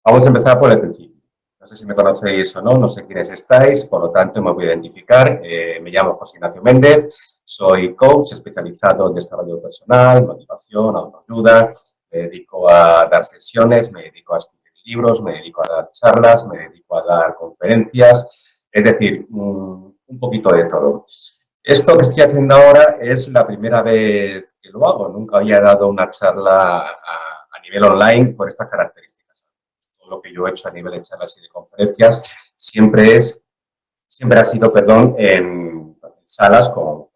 Vamos a empezar por el principio. No sé si me conocéis o no, no sé quiénes estáis, por lo tanto me voy a identificar. Me llamo José Ignacio Méndez, soy coach especializado en desarrollo personal, motivación, autoayuda. Me dedico a dar sesiones, me dedico a escribir libros, me dedico a dar charlas, me dedico a dar conferencias, es decir, un poquito de todo. Esto que estoy haciendo ahora es la primera vez que lo hago. Nunca había dado una charla a nivel online por estas características. Todo lo que yo he hecho a nivel de charlas y de conferencias siempre ha sido, en salas con.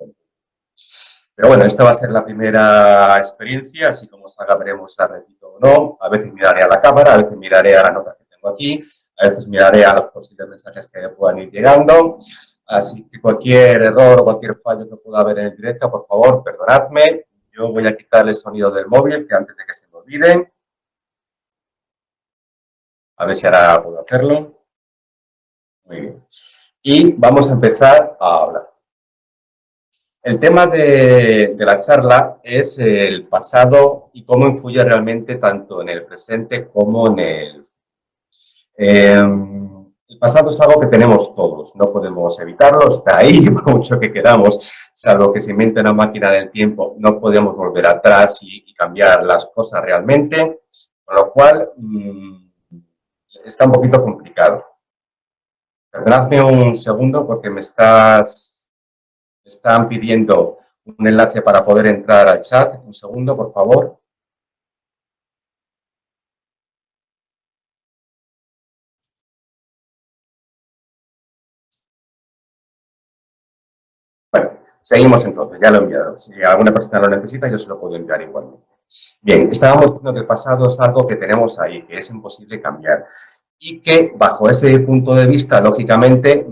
Pero bueno, esta va a ser la primera experiencia, así como salga veremos si la repito o no. A veces miraré a la cámara, a veces miraré a la nota que tengo aquí, a veces miraré a los posibles mensajes que me puedan ir llegando. Así que cualquier error o cualquier fallo que pueda haber en el directo, por favor, perdonadme. Yo voy a quitar el sonido del móvil, que antes de que se me olvide. A ver si ahora puedo hacerlo. Muy bien. Y vamos a empezar a hablar. El tema de la charla es el pasado y cómo influye realmente tanto en el presente como en el el pasado es algo que tenemos todos, no podemos evitarlo, está ahí, por mucho que queramos, salvo que se invente una máquina del tiempo, no podemos volver atrás y cambiar las cosas realmente, con lo cual está un poquito complicado. Perdonadme un segundo porque me están pidiendo un enlace para poder entrar al chat. Un segundo, por favor. Bueno, seguimos entonces, ya lo he enviado. Si alguna persona lo necesita, yo se lo puedo enviar igualmente. Bien, estábamos diciendo que el pasado es algo que tenemos ahí, que es imposible cambiar. Y que bajo ese punto de vista, lógicamente,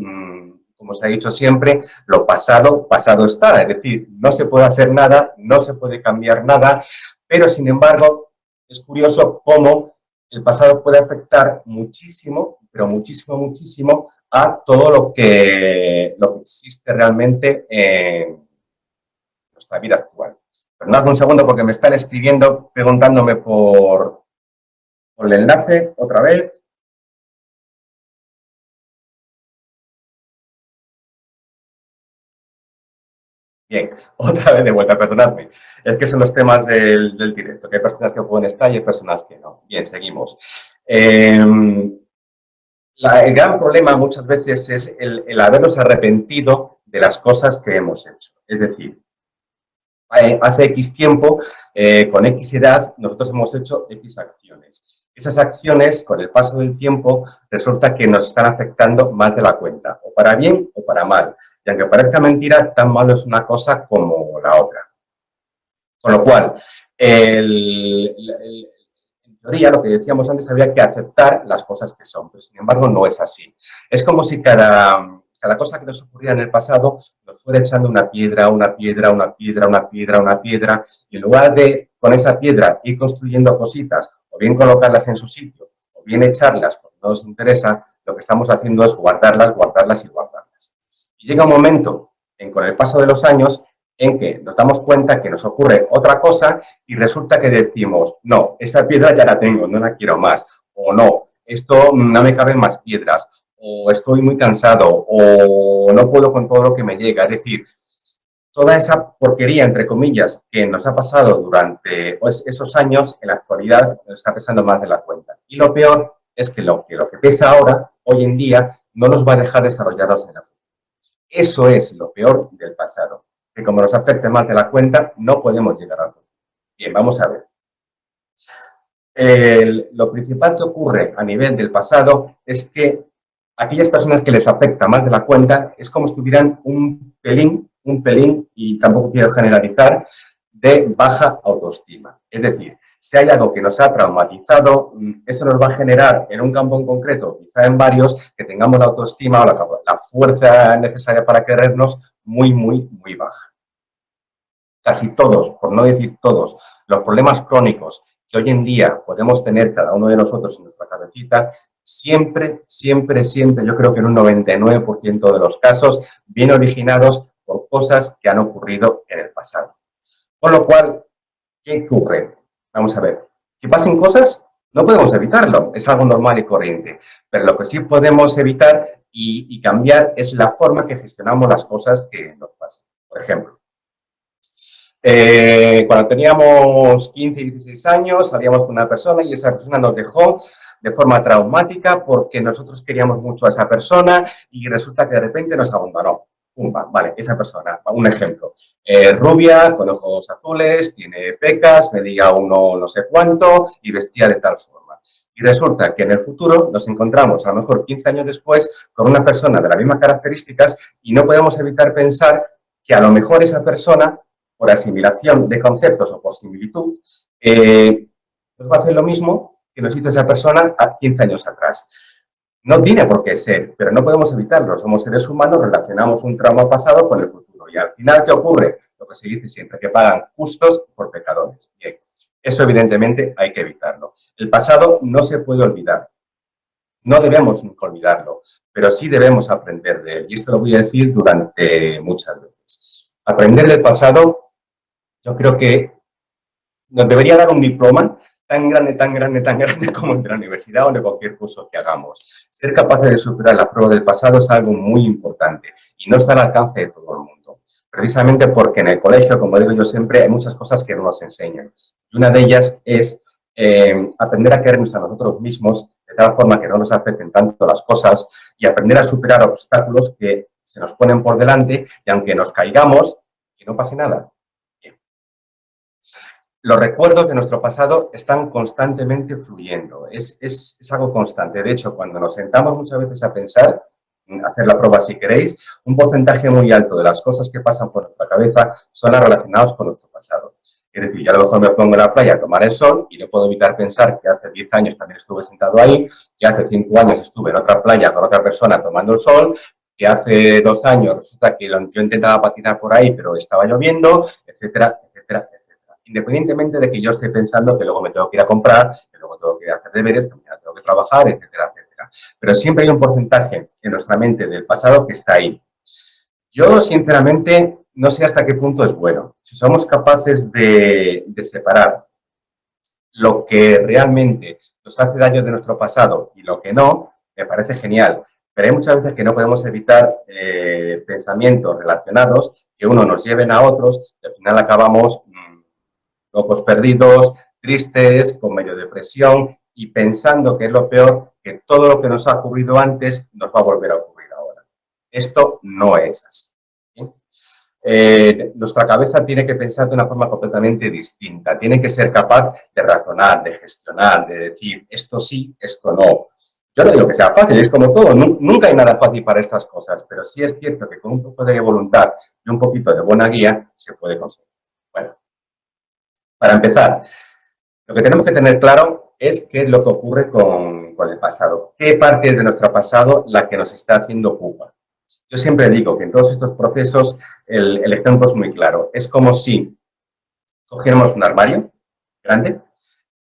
como se ha dicho siempre, lo pasado, pasado está. Es decir, no se puede hacer nada, no se puede cambiar nada, pero sin embargo, es curioso cómo el pasado puede afectar muchísimo, pero muchísimo, muchísimo, a todo lo que existe realmente en nuestra vida actual. Perdonadme un segundo porque me están escribiendo, preguntándome por el enlace otra vez. Bien, otra vez de vuelta, perdonadme. Es que son los temas del directo, que hay personas que pueden estar y hay personas que no. Bien, seguimos. El gran problema muchas veces es el habernos arrepentido de las cosas que hemos hecho. Es decir, hace X tiempo, con X edad, nosotros hemos hecho X acciones. Esas acciones, con el paso del tiempo, resulta que nos están afectando más de la cuenta, o para bien o para mal. Y aunque parezca mentira, tan malo es una cosa como la otra. Con lo cual, en teoría, lo que decíamos antes, había que aceptar las cosas que son, pero sin embargo no es así. Es como si cada cosa que nos ocurría en el pasado nos fuera echando una piedra, una piedra, una piedra, una piedra, una piedra, y en lugar de con esa piedra ir construyendo cositas, o bien colocarlas en su sitio, o bien echarlas porque no nos interesa, lo que estamos haciendo es guardarlas, guardarlas y guardarlas. Y llega un momento en, con el paso de los años, en que nos damos cuenta que nos ocurre otra cosa y resulta que decimos, no, esa piedra ya la tengo, no la quiero más, o no, esto no me caben más piedras, o estoy muy cansado, o no puedo con todo lo que me llega. Es decir, toda esa porquería, entre comillas, que nos ha pasado durante esos años, en la actualidad nos está pesando más de la cuenta. Y lo peor es que lo que pesa ahora, hoy en día, no nos va a dejar desarrollarnos en la futuro. Eso es lo peor del pasado, que como nos afecte más de la cuenta, no podemos llegar al futuro. Bien, vamos a ver. Lo principal que ocurre a nivel del pasado es que aquellas personas que les afecta más de la cuenta es como si tuvieran un pelín, y tampoco quiero generalizar, de baja autoestima. Es decir, si hay algo que nos ha traumatizado, eso nos va a generar en un campo en concreto, quizá en varios, que tengamos la autoestima o la fuerza necesaria para querernos muy, muy, muy baja. Casi todos, por no decir todos, los problemas crónicos que hoy en día podemos tener cada uno de nosotros en nuestra cabecita, siempre, siempre, siempre, yo creo que en un 99% de los casos, vienen originados por cosas que han ocurrido en el pasado. Con lo cual, ¿qué ocurre? Vamos a ver, que pasen cosas No podemos evitarlo, es algo normal y corriente, pero lo que sí podemos evitar y cambiar es la forma que gestionamos las cosas que nos pasan. Por ejemplo, cuando teníamos 15 y 16 años, salíamos con una persona y esa persona nos dejó de forma traumática porque nosotros queríamos mucho a esa persona y resulta que de repente nos abandonó. Pumba, vale, esa persona, un ejemplo. Rubia, con ojos azules, tiene pecas, medía uno no sé cuánto y vestía de tal forma. Y resulta que en el futuro nos encontramos, a lo mejor 15 años después, con una persona de las mismas características y no podemos evitar pensar que a lo mejor esa persona, por asimilación de conceptos o por similitud, nos va a hacer lo mismo que nos hizo esa persona a 15 años atrás. No tiene por qué ser, pero no podemos evitarlo. Somos seres humanos, relacionamos un trauma pasado con el futuro. Y al final, ¿qué ocurre? Lo que se dice siempre, que pagan justos por pecadores. Bien, eso evidentemente hay que evitarlo. El pasado no se puede olvidar. No debemos olvidarlo, pero sí debemos aprender de él. Y esto lo voy a decir durante muchas veces. Aprender del pasado, yo creo que nos debería dar un diploma tan grande, tan grande, tan grande como el de la universidad o de cualquier curso que hagamos. Ser capaces de superar la prueba del pasado es algo muy importante y no está al alcance de todo el mundo. Precisamente porque en el colegio, como digo yo siempre, hay muchas cosas que no nos enseñan. Y una de ellas es aprender a querernos a nosotros mismos de tal forma que no nos afecten tanto las cosas y aprender a superar obstáculos que se nos ponen por delante y aunque nos caigamos, que no pase nada. Los recuerdos de nuestro pasado están constantemente fluyendo, es algo constante. De hecho, cuando nos sentamos muchas veces a pensar, hacer la prueba si queréis, un porcentaje muy alto de las cosas que pasan por nuestra cabeza son las relacionadas con nuestro pasado. Es decir, yo a lo mejor me pongo en la playa a tomar el sol y no puedo evitar pensar que hace 10 años también estuve sentado ahí, que hace 5 años estuve en otra playa con otra persona tomando el sol, que hace 2 años resulta que yo intentaba patinar por ahí pero estaba lloviendo, etcétera, etcétera, etcétera. Independientemente de que yo esté pensando que luego me tengo que ir a comprar, que luego tengo que ir a hacer deberes, que mañana tengo que trabajar, etcétera, etcétera. Pero siempre hay un porcentaje en nuestra mente del pasado que está ahí. Yo, sinceramente, no sé hasta qué punto es bueno. Si somos capaces de separar lo que realmente nos hace daño de nuestro pasado y lo que no, me parece genial. Pero hay muchas veces que no podemos evitar pensamientos relacionados que uno nos lleven a otros y al final acabamos locos perdidos, tristes, con medio depresión y pensando que es lo peor, que todo lo que nos ha ocurrido antes nos va a volver a ocurrir ahora. Esto no es así. Nuestra cabeza tiene que pensar de una forma completamente distinta, tiene que ser capaz de razonar, de gestionar, de decir esto sí, esto no. Yo no digo que sea fácil, es como todo, nunca hay nada fácil para estas cosas, pero sí es cierto que con un poco de voluntad y un poquito de buena guía se puede conseguir. Bueno, para empezar, lo que tenemos que tener claro es qué es lo que ocurre con el pasado, qué parte de nuestro pasado la que nos está haciendo pupa. Yo siempre digo que en todos estos procesos el ejemplo es muy claro. Es como si cogiéramos un armario grande,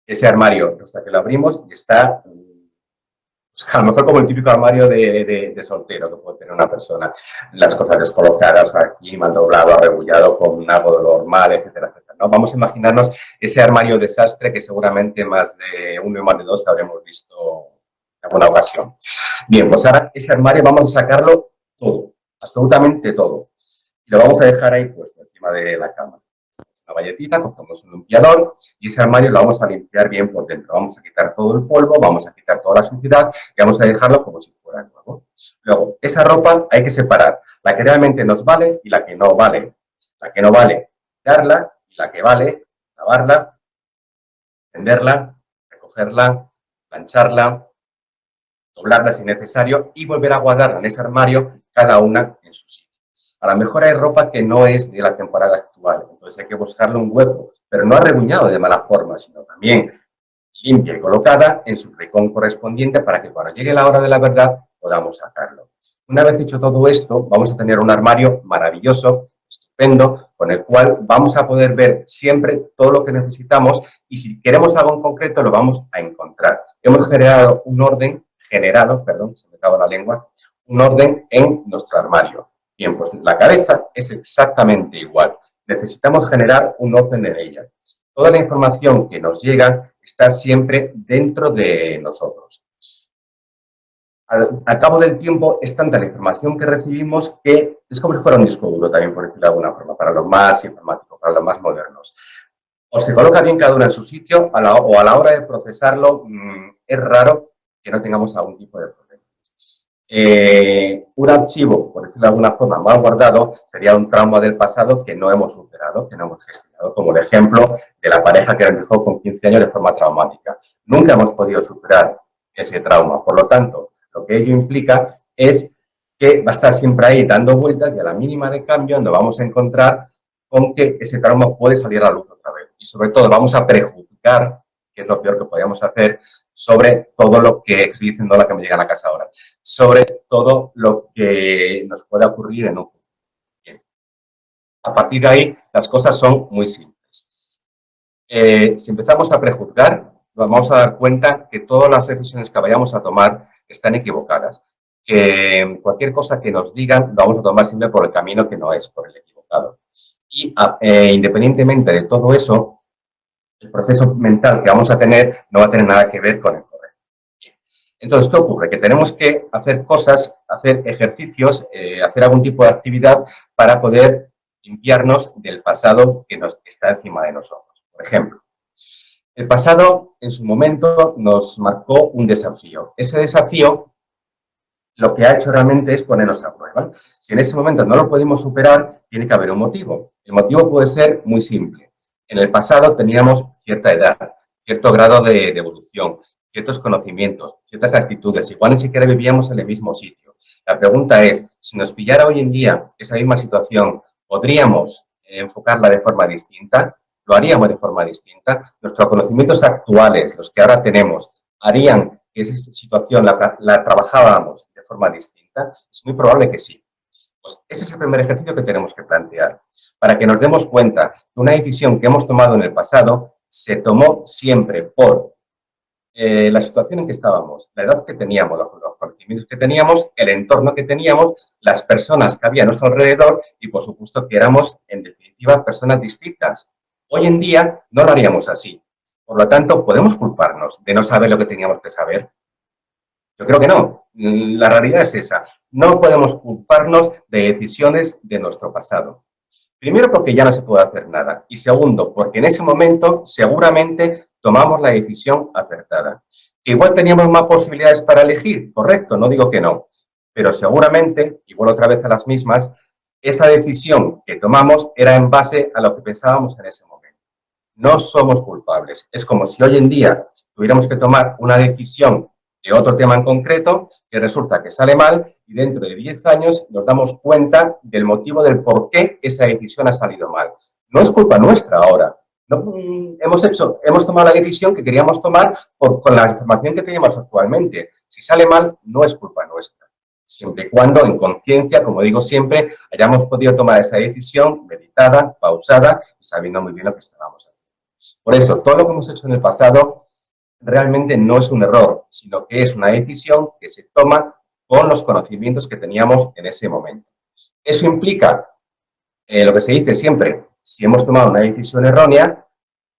ese armario hasta que lo abrimos y está, pues, a lo mejor como el típico armario de soltero que puede tener una persona. Las cosas descolocadas aquí, mal doblado, arrebullado, con algo de normal, etcétera, etcétera, ¿no? Vamos a imaginarnos ese armario desastre que seguramente más de uno y más de dos habremos visto en alguna ocasión. Bien, pues ahora ese armario vamos a sacarlo todo, absolutamente todo. Y lo vamos a dejar ahí puesto encima de la cama. Una valletita, cogemos un limpiador y ese armario lo vamos a limpiar bien por dentro. Vamos a quitar todo el polvo, vamos a quitar toda la suciedad y vamos a dejarlo como si fuera nuevo. Luego, esa ropa hay que separar, la que realmente nos vale y la que no vale. La que no vale, darla y la que vale, lavarla, tenderla, recogerla, plancharla, doblarla si necesario y volver a guardarla en ese armario, cada una en su sitio. A lo mejor hay ropa que no es de la temporada actual, entonces hay que buscarle un hueco, pero no arreguñado de mala forma, sino también limpia y colocada en su rincón correspondiente para que cuando llegue la hora de la verdad podamos sacarlo. Una vez hecho todo esto, vamos a tener un armario maravilloso, estupendo, con el cual vamos a poder ver siempre todo lo que necesitamos y si queremos algo en concreto lo vamos a encontrar. Hemos generado un orden, se me acaba la lengua, un orden en nuestro armario. Bien, pues la cabeza es exactamente igual. Necesitamos generar un orden en ella. Toda la información que nos llega está siempre dentro de nosotros. Al cabo del tiempo es tanta la información que recibimos que es como si fuera un disco duro también, por decirlo de alguna forma, para los más informáticos, para los más modernos. O se coloca bien cada una en su sitio o a la hora de procesarlo es raro que no tengamos algún tipo de problema. Un archivo, por decirlo de alguna forma, mal guardado sería un trauma del pasado que no hemos superado, que no hemos gestionado, como el ejemplo de la pareja que nos dejó con 15 años de forma traumática. Nunca hemos podido superar ese trauma. Por lo tanto, lo que ello implica es que va a estar siempre ahí dando vueltas y a la mínima de cambio nos vamos a encontrar con que ese trauma puede salir a la luz otra vez. Y sobre todo vamos a prejuzgar, que es lo peor que podríamos hacer, sobre todo lo que, estoy diciendo la que me llega a la casa ahora, sobre todo lo que nos pueda ocurrir en un futuro. Bien. A partir de ahí, las cosas son muy simples. Si empezamos a prejuzgar, nos vamos a dar cuenta que todas las decisiones que vayamos a tomar están equivocadas, que cualquier cosa que nos digan lo vamos a tomar siempre por el camino que no es, por el equivocado. Y independientemente de todo eso, el proceso mental que vamos a tener no va a tener nada que ver con el correcto. Entonces, ¿qué ocurre? Que tenemos que hacer cosas, hacer ejercicios, hacer algún tipo de actividad para poder limpiarnos del pasado que está encima de nosotros. Por ejemplo, el pasado en su momento nos marcó un desafío. Ese desafío lo que ha hecho realmente es ponernos a prueba. Si en ese momento no lo podemos superar, tiene que haber un motivo. El motivo puede ser muy simple. En el pasado teníamos cierta edad, cierto grado de evolución, ciertos conocimientos, ciertas actitudes. Igual ni siquiera vivíamos en el mismo sitio. La pregunta es, si nos pillara hoy en día esa misma situación, ¿podríamos enfocarla de forma distinta? ¿Lo haríamos de forma distinta? Nuestros conocimientos actuales, los que ahora tenemos, ¿harían que esa situación la trabajábamos de forma distinta? Es muy probable que sí. Pues ese es el primer ejercicio que tenemos que plantear, para que nos demos cuenta que una decisión que hemos tomado en el pasado se tomó siempre por la situación en que estábamos, la edad que teníamos, los conocimientos que teníamos, el entorno que teníamos, las personas que había a nuestro alrededor y, por supuesto, que éramos, en definitiva, personas distintas. Hoy en día no lo haríamos así. Por lo tanto, ¿podemos culparnos de no saber lo que teníamos que saber? Yo creo que no. La realidad es esa. No podemos culparnos de decisiones de nuestro pasado. Primero, porque ya no se puede hacer nada. Y segundo, porque en ese momento seguramente tomamos la decisión acertada. Igual teníamos más posibilidades para elegir, correcto, no digo que no. Pero seguramente, igual otra vez a las mismas, esa decisión que tomamos era en base a lo que pensábamos en ese momento. No somos culpables. Es como si hoy en día tuviéramos que tomar una decisión de otro tema en concreto que resulta que sale mal y dentro de 10 años nos damos cuenta del motivo del por qué esa decisión ha salido mal. No es culpa nuestra ahora. No, hemos tomado la decisión que queríamos tomar con la información que teníamos actualmente. Si sale mal, no es culpa nuestra. Siempre y cuando, en conciencia, como digo siempre, hayamos podido tomar esa decisión meditada, pausada y sabiendo muy bien lo que estábamos haciendo. Por eso, todo lo que hemos hecho en el pasado realmente no es un error, sino que es una decisión que se toma con los conocimientos que teníamos en ese momento. Eso implica lo que se dice siempre, si hemos tomado una decisión errónea,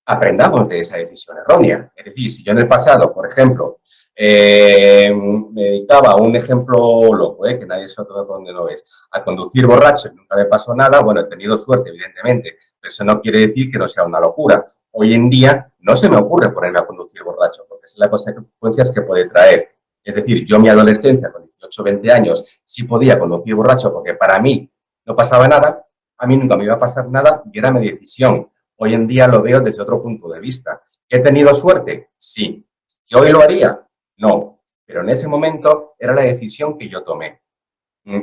aprendamos de esa decisión errónea. Es decir, si yo en el pasado, por ejemplo, me dedicaba a un ejemplo loco, que nadie se lo tome por donde no es, a conducir borracho y nunca me pasó nada, bueno, he tenido suerte, evidentemente, pero eso no quiere decir que no sea una locura. Hoy en día no se me ocurre ponerme a conducir borracho, porque es las consecuencias que puede traer. Es decir, yo en mi adolescencia, con 18 o 20 años, sí podía conducir borracho porque para mí no pasaba nada, a mí nunca me iba a pasar nada y era mi decisión. Hoy en día lo veo desde otro punto de vista. ¿He tenido suerte? Sí. ¿Que hoy lo haría? No. Pero en ese momento era la decisión que yo tomé.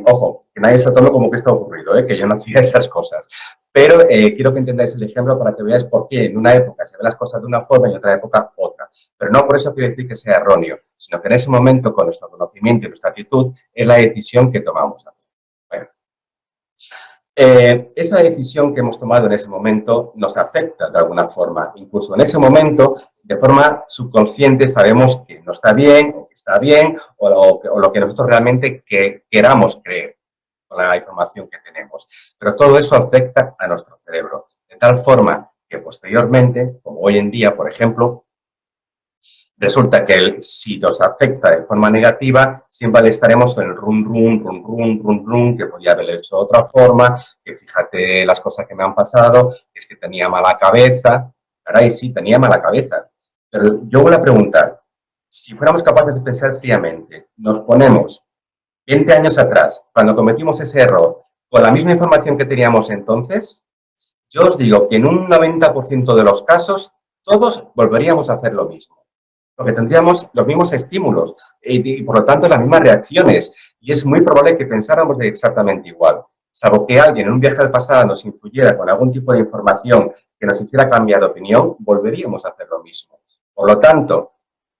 Ojo, que nadie se lo tome como que está ocurrido, que yo no hacía esas cosas. Pero quiero que entendáis el ejemplo para que veáis por qué en una época se ven las cosas de una forma y en otra época otra. Pero no por eso quiere decir que sea erróneo, sino que en ese momento, con nuestro conocimiento y nuestra actitud, es la decisión que tomamos hacer. Bueno. Esa decisión que hemos tomado en ese momento nos afecta de alguna forma. Incluso en ese momento, de forma subconsciente, sabemos que no está bien, o que está bien, o lo que nosotros realmente queramos creer con la información que tenemos. Pero todo eso afecta a nuestro cerebro, de tal forma que posteriormente, como hoy en día, por ejemplo, Resulta que si nos afecta de forma negativa, siempre estaremos en el run, que podía haberlo hecho de otra forma, que fíjate las cosas que me han pasado, es que tenía mala cabeza. Caray, sí, tenía mala cabeza. Pero yo voy a preguntar, si fuéramos capaces de pensar fríamente, nos ponemos 20 años atrás, cuando cometimos ese error, con la misma información que teníamos entonces, yo os digo que en un 90% de los casos, todos volveríamos a hacer lo mismo. Porque tendríamos los mismos estímulos y, por lo tanto, las mismas reacciones. Y es muy probable que pensáramos de exactamente igual. Salvo que alguien en un viaje al pasado nos influyera con algún tipo de información que nos hiciera cambiar de opinión, volveríamos a hacer lo mismo. Por lo tanto,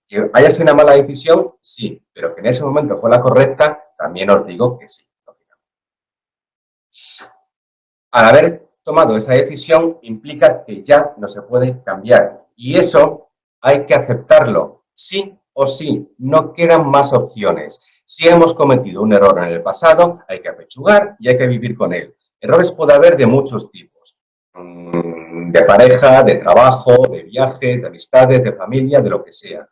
que haya sido una mala decisión, sí, pero que en ese momento fue la correcta, también os digo que sí. Al haber tomado esa decisión, implica que ya no se puede cambiar. Y eso hay que aceptarlo, sí o sí, no quedan más opciones. Si hemos cometido un error en el pasado, hay que apechugar y hay que vivir con él. Errores puede haber de muchos tipos, de pareja, de trabajo, de viajes, de amistades, de familia, de lo que sea.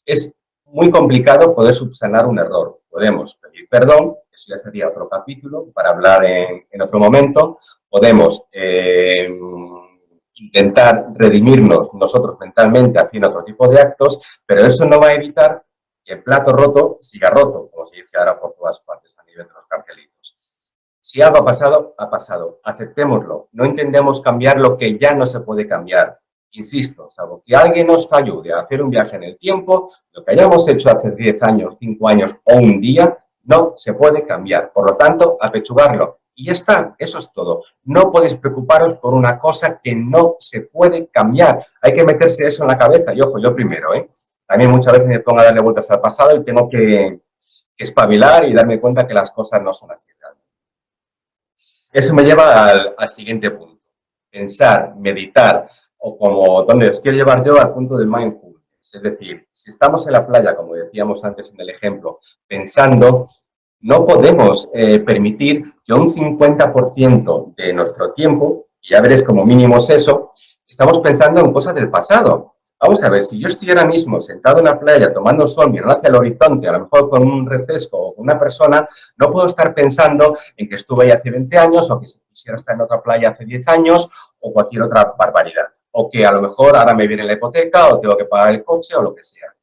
Es muy complicado poder subsanar un error. Podemos pedir perdón, eso ya sería otro capítulo para hablar en otro momento. Podemos intentar redimirnos nosotros mentalmente haciendo otro tipo de actos, pero eso no va a evitar que el plato roto siga roto, como se dice ahora por todas partes a nivel de los cartelitos. Si algo ha pasado, ha pasado. Aceptémoslo. No intentemos cambiar lo que ya no se puede cambiar. Insisto, salvo que alguien nos ayude a hacer un viaje en el tiempo, lo que hayamos hecho hace 10 años, 5 años o un día, no se puede cambiar. Por lo tanto, apechugarlo. Y ya está, eso es todo. No podéis preocuparos por una cosa que no se puede cambiar. Hay que meterse eso en la cabeza. Y ojo, yo primero, También muchas veces me pongo a darle vueltas al pasado y tengo que espabilar y darme cuenta que las cosas no son así realmente. Eso me lleva al siguiente punto. Pensar, meditar, o como donde os quiero llevar yo al punto del mindfulness. Es decir, si estamos en la playa, como decíamos antes en el ejemplo, pensando, no podemos permitir que un 50% de nuestro tiempo, y ya veréis como mínimo es eso, estamos pensando en cosas del pasado. Vamos a ver, si yo estoy ahora mismo sentado en la playa tomando sol, mirando hacia el horizonte, a lo mejor con un refresco o con una persona, no puedo estar pensando en que estuve ahí hace 20 años o que quisiera estar en otra playa hace 10 años o cualquier otra barbaridad. O que a lo mejor ahora me viene la hipoteca o tengo que pagar el coche o lo que sea.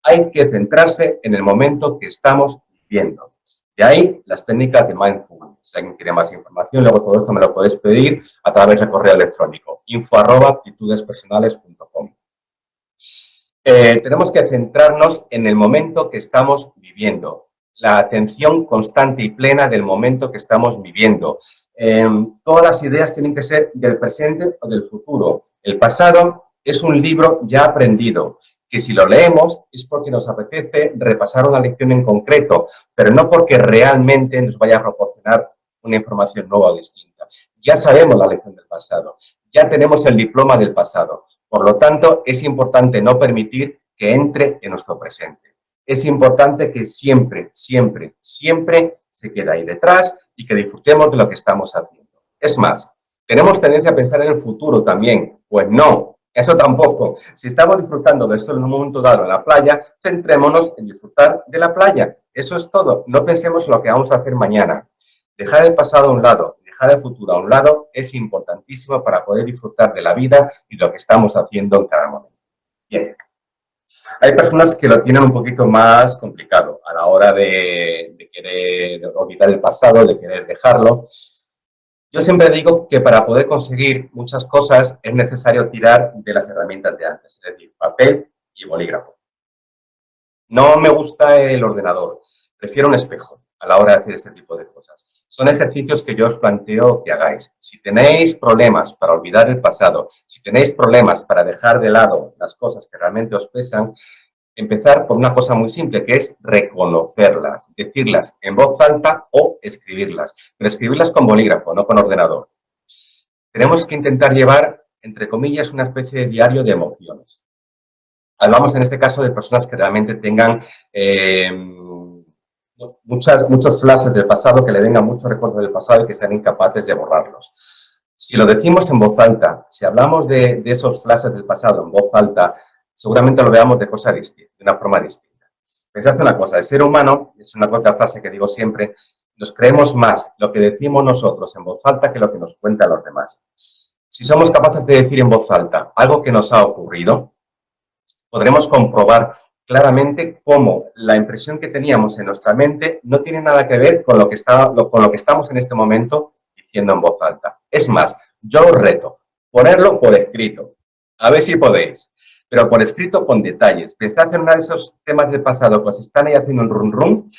Hay que centrarse en el momento que estamos viviendo. De ahí las técnicas de mindfulness. Si alguien quiere más información, luego todo esto me lo podéis pedir a través de correo electrónico info@actitudespersonales.com. Tenemos que centrarnos en el momento que estamos viviendo. La atención constante y plena del momento que estamos viviendo. Todas las ideas tienen que ser del presente o del futuro. El pasado es un libro ya aprendido, que si lo leemos es porque nos apetece repasar una lección en concreto, pero no porque realmente nos vaya a proporcionar una información nueva o distinta. Ya sabemos la lección del pasado, ya tenemos el diploma del pasado. Por lo tanto, es importante no permitir que entre en nuestro presente. Es importante que siempre, siempre, siempre se quede ahí detrás y que disfrutemos de lo que estamos haciendo. Es más, tenemos tendencia a pensar en el futuro también. Pues no, eso tampoco. Si estamos disfrutando de esto en un momento dado en la playa, centrémonos en disfrutar de la playa. Eso es todo. No pensemos en lo que vamos a hacer mañana. Dejar el pasado a un lado, dejar el futuro a un lado es importantísimo para poder disfrutar de la vida y de lo que estamos haciendo en cada momento. Bien. Hay personas que lo tienen un poquito más complicado a la hora de querer olvidar el pasado, de querer dejarlo. Yo siempre digo que para poder conseguir muchas cosas es necesario tirar de las herramientas de antes, es decir, papel y bolígrafo. No me gusta el ordenador, prefiero un espejo a la hora de hacer este tipo de cosas. Son ejercicios que yo os planteo que hagáis. Si tenéis problemas para olvidar el pasado, si tenéis problemas para dejar de lado las cosas que realmente os pesan, empezar por una cosa muy simple, que es reconocerlas, decirlas en voz alta o escribirlas, pero escribirlas con bolígrafo, no con ordenador. Tenemos que intentar llevar, entre comillas, una especie de diario de emociones. Hablamos en este caso de personas que realmente tengan muchos flashes del pasado, que le vengan muchos recuerdos del pasado y que sean incapaces de borrarlos. Si lo decimos en voz alta, si hablamos de esos flashes del pasado en voz alta, seguramente lo veamos de cosa distinta, de una forma distinta. Pensad una cosa, el ser humano, es una otra frase que digo siempre, nos creemos más lo que decimos nosotros en voz alta que lo que nos cuentan los demás. Si somos capaces de decir en voz alta algo que nos ha ocurrido, podremos comprobar claramente cómo la impresión que teníamos en nuestra mente no tiene nada que ver con lo que estamos en este momento diciendo en voz alta. Es más, yo os reto, ponerlo por escrito, a ver si podéis, pero por escrito con detalles. Pensad en uno de esos temas del pasado que os están ahí haciendo un run run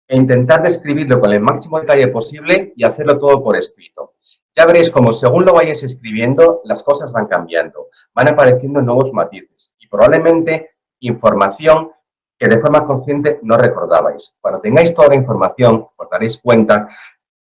e intentar describirlo con el máximo detalle posible y hacerlo todo por escrito. Ya veréis cómo según lo vayáis escribiendo, las cosas van cambiando, van apareciendo nuevos matices y probablemente información que de forma consciente no recordabais. Cuando tengáis toda la información, os daréis cuenta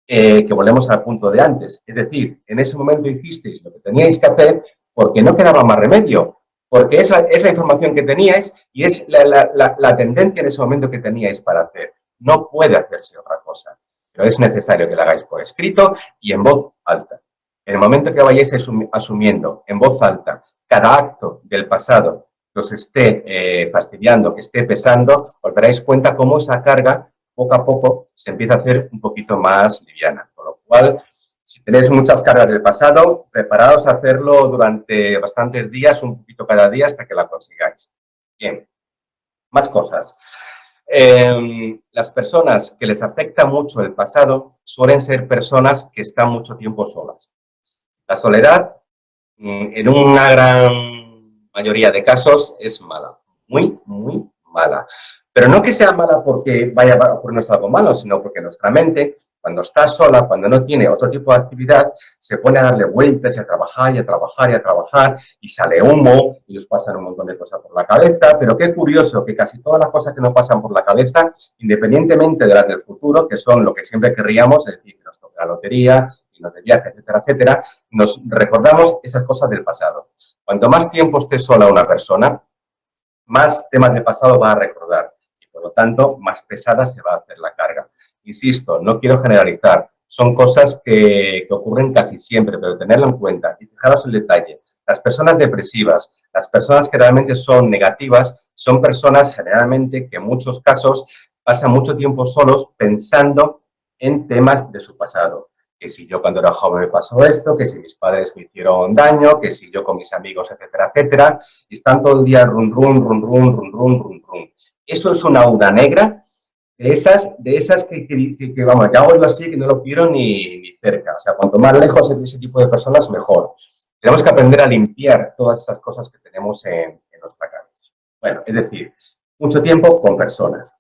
que volvemos al punto de antes. Es decir, en ese momento hicisteis lo que teníais que hacer porque no quedaba más remedio, porque es la información que teníais y es la tendencia en ese momento que teníais para hacer. No puede hacerse otra cosa, pero es necesario que la hagáis por escrito y en voz alta. En el momento que vayáis asumiendo en voz alta cada acto del pasado que os esté fastidiando, que esté pesando, os daréis cuenta cómo esa carga poco a poco se empieza a hacer un poquito más liviana. Con lo cual, si tenéis muchas cargas del pasado, preparaos a hacerlo durante bastantes días, un poquito cada día, hasta que la consigáis. Bien, más cosas. Las personas que les afecta mucho el pasado suelen ser personas que están mucho tiempo solas. La soledad, en una gran mayoría de casos, es mala, muy, muy mala. Pero no que sea mala porque vaya a ocurrirnos algo malo, sino porque nuestra mente, cuando está sola, cuando no tiene otro tipo de actividad, se pone a darle vueltas y a trabajar y a trabajar y a trabajar y sale humo y nos pasan un montón de cosas por la cabeza. Pero qué curioso que casi todas las cosas que nos pasan por la cabeza, independientemente de las del futuro, que son lo que siempre querríamos, es decir, que nos toque la lotería, irnos de viaje, etcétera, etcétera, nos recordamos esas cosas del pasado. Cuanto más tiempo esté sola una persona, más temas del pasado va a recordar y, por lo tanto, más pesada se va a hacer la carga. Insisto, no quiero generalizar, son cosas que ocurren casi siempre, pero tenerlo en cuenta y fijaros el detalle. Las personas depresivas, las personas que realmente son negativas, son personas generalmente que en muchos casos pasan mucho tiempo solos pensando en temas de su pasado. Que si yo cuando era joven me pasó esto, que si mis padres me hicieron daño, que si yo con mis amigos, etcétera, etcétera, y están todo el día run, run, run, run, run, run, run, run. Eso es una aura negra de esas que vamos, ya oigo así que no lo quiero ni cerca. O sea, cuanto más lejos de ese tipo de personas, mejor. Tenemos que aprender a limpiar todas esas cosas que tenemos en nuestra cabeza. Bueno, es decir, mucho tiempo con personas.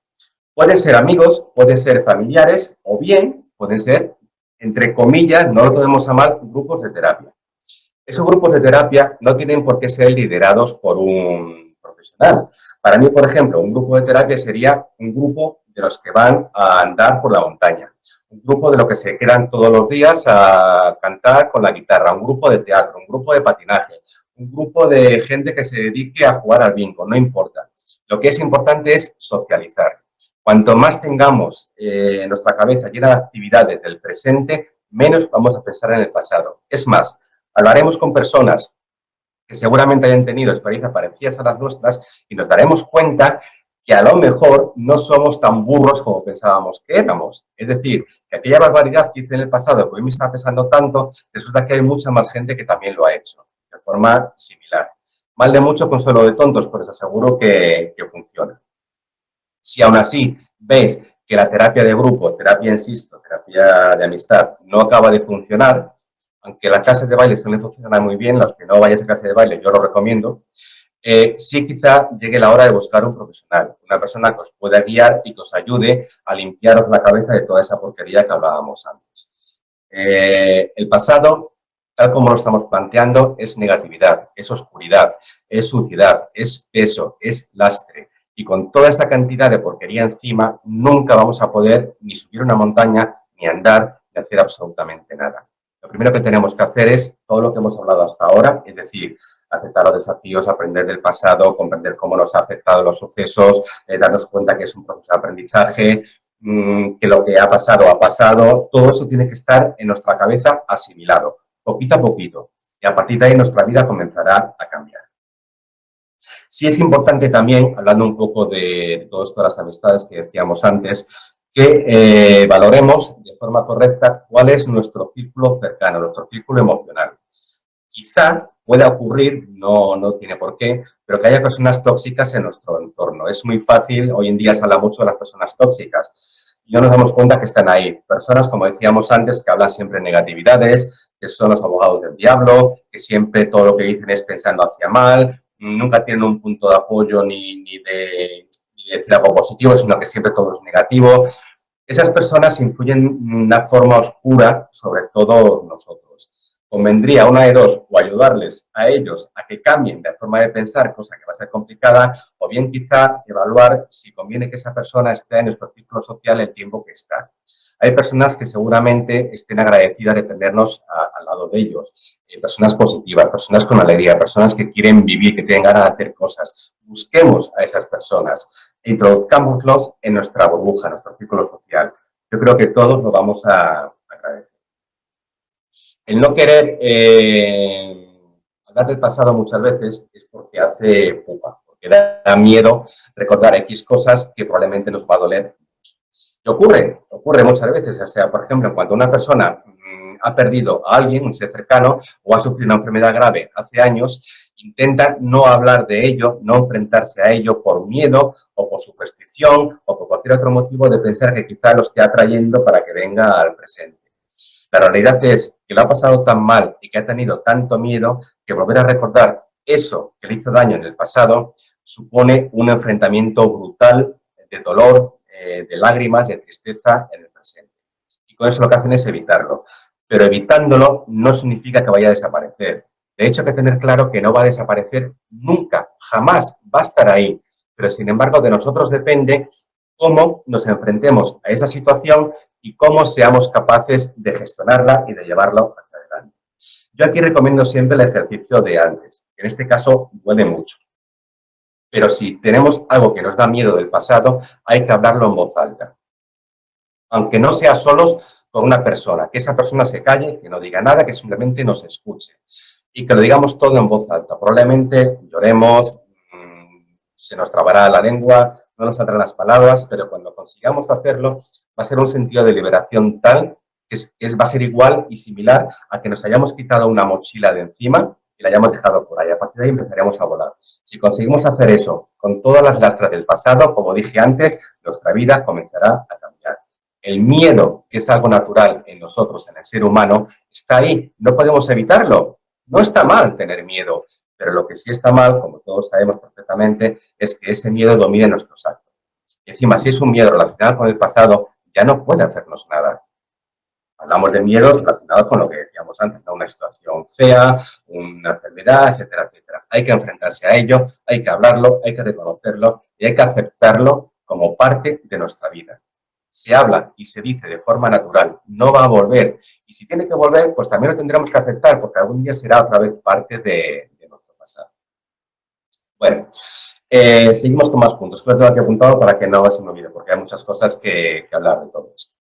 Pueden ser amigos, pueden ser familiares o bien pueden ser, entre comillas, no lo tomemos a mal, grupos de terapia. Esos grupos de terapia no tienen por qué ser liderados por un profesional. Para mí, por ejemplo, un grupo de terapia sería un grupo de los que van a andar por la montaña, un grupo de los que se quedan todos los días a cantar con la guitarra, un grupo de teatro, un grupo de patinaje, un grupo de gente que se dedique a jugar al bingo, no importa. Lo que es importante es socializar. Cuanto más tengamos nuestra cabeza llena de actividades del presente, menos vamos a pensar en el pasado. Es más, hablaremos con personas que seguramente hayan tenido experiencias parecidas a las nuestras y nos daremos cuenta que a lo mejor no somos tan burros como pensábamos que éramos. Es decir, que aquella barbaridad que hice en el pasado, que hoy me está pesando tanto, resulta que hay mucha más gente que también lo ha hecho, de forma similar. Mal de mucho, consuelo de tontos, pero os aseguro que funciona. Si aún así veis que la terapia de grupo, terapia, insisto, terapia de amistad, no acaba de funcionar, aunque las clases de baile suelen funcionar muy bien, los que no vayáis a clase de baile yo lo recomiendo, sí quizá llegue la hora de buscar un profesional, una persona que os pueda guiar y que os ayude a limpiaros la cabeza de toda esa porquería que hablábamos antes. El pasado, tal como lo estamos planteando, es negatividad, es oscuridad, es suciedad, es peso, es lastre. Y con toda esa cantidad de porquería encima, nunca vamos a poder ni subir una montaña, ni andar, ni hacer absolutamente nada. Lo primero que tenemos que hacer es todo lo que hemos hablado hasta ahora, es decir, aceptar los desafíos, aprender del pasado, comprender cómo nos ha afectado los sucesos, darnos cuenta que es un proceso de aprendizaje, que lo que ha pasado, todo eso tiene que estar en nuestra cabeza asimilado, poquito a poquito, y a partir de ahí nuestra vida comenzará a cambiar. Sí es importante también, hablando un poco de todo esto de las amistades que decíamos antes, que valoremos de forma correcta cuál es nuestro círculo cercano, nuestro círculo emocional. Quizá pueda ocurrir, no tiene por qué, pero que haya personas tóxicas en nuestro entorno. Es muy fácil, hoy en día se habla mucho de las personas tóxicas. Y no nos damos cuenta que están ahí. Personas, como decíamos antes, que hablan siempre negatividades, que son los abogados del diablo, que siempre todo lo que dicen es pensando hacia mal, nunca tienen un punto de apoyo ni de decir algo positivo, sino que siempre todo es negativo. Esas personas influyen de una forma oscura sobre todos nosotros. Convendría una de dos, o ayudarles a ellos a que cambien de forma de pensar, cosa que va a ser complicada, o bien quizá evaluar si conviene que esa persona esté en nuestro círculo social el tiempo que está. Hay personas que seguramente estén agradecidas de tenernos al lado de ellos, personas positivas, personas con alegría, personas que quieren vivir, que tienen ganas de hacer cosas. Busquemos a esas personas e introduzcámoslos en nuestra burbuja, en nuestro círculo social. Yo creo que todos lo vamos a agradecer. El no querer hablar del pasado muchas veces es porque hace pupa, porque da miedo recordar X cosas que probablemente nos va a doler. Y ocurre muchas veces. O sea, por ejemplo, cuando una persona ha perdido a alguien, un ser cercano, o ha sufrido una enfermedad grave hace años, intenta no hablar de ello, no enfrentarse a ello por miedo o por superstición o por cualquier otro motivo de pensar que quizá lo esté atrayendo para que venga al presente. La realidad es que lo ha pasado tan mal y que ha tenido tanto miedo que volver a recordar eso que le hizo daño en el pasado supone un enfrentamiento brutal de dolor, de lágrimas, de tristeza en el presente. Y con eso lo que hacen es evitarlo. Pero evitándolo no significa que vaya a desaparecer. De hecho, hay que tener claro que no va a desaparecer nunca, jamás, va a estar ahí. Pero sin embargo, de nosotros depende cómo nos enfrentemos a esa situación y cómo seamos capaces de gestionarla y de llevarla hacia adelante. Yo aquí recomiendo siempre el ejercicio de antes. En este caso, duele mucho. Pero si tenemos algo que nos da miedo del pasado, hay que hablarlo en voz alta. Aunque no sea solos con una persona, que esa persona se calle, que no diga nada, que simplemente nos escuche. Y que lo digamos todo en voz alta. Probablemente lloremos, se nos trabará la lengua, no nos saldrán las palabras, pero cuando consigamos hacerlo, va a ser un sentido de liberación tal va a ser igual y similar a que nos hayamos quitado una mochila de encima y la hayamos dejado por ahí. A partir de ahí empezaremos a volar. Si conseguimos hacer eso con todas las lastras del pasado, como dije antes, nuestra vida comenzará a cambiar. El miedo, que es algo natural en nosotros, en el ser humano, está ahí. No podemos evitarlo. No está mal tener miedo, pero lo que sí está mal, como todos sabemos perfectamente, es que ese miedo domine nuestros actos. Y encima, si es un miedo relacionado con el pasado, ya no puede hacernos nada. Hablamos de miedos relacionados con lo que decíamos antes, ¿no? Una situación fea, una enfermedad, etcétera, etcétera. Hay que enfrentarse a ello, hay que hablarlo, hay que reconocerlo y hay que aceptarlo como parte de nuestra vida. Se habla y se dice de forma natural, no va a volver. Y si tiene que volver, pues también lo tendremos que aceptar, porque algún día será otra vez parte de nuestro pasado. Bueno, seguimos con más puntos. Lo tengo aquí apuntado para que no se me olvide, porque hay muchas cosas que hablar de todo esto.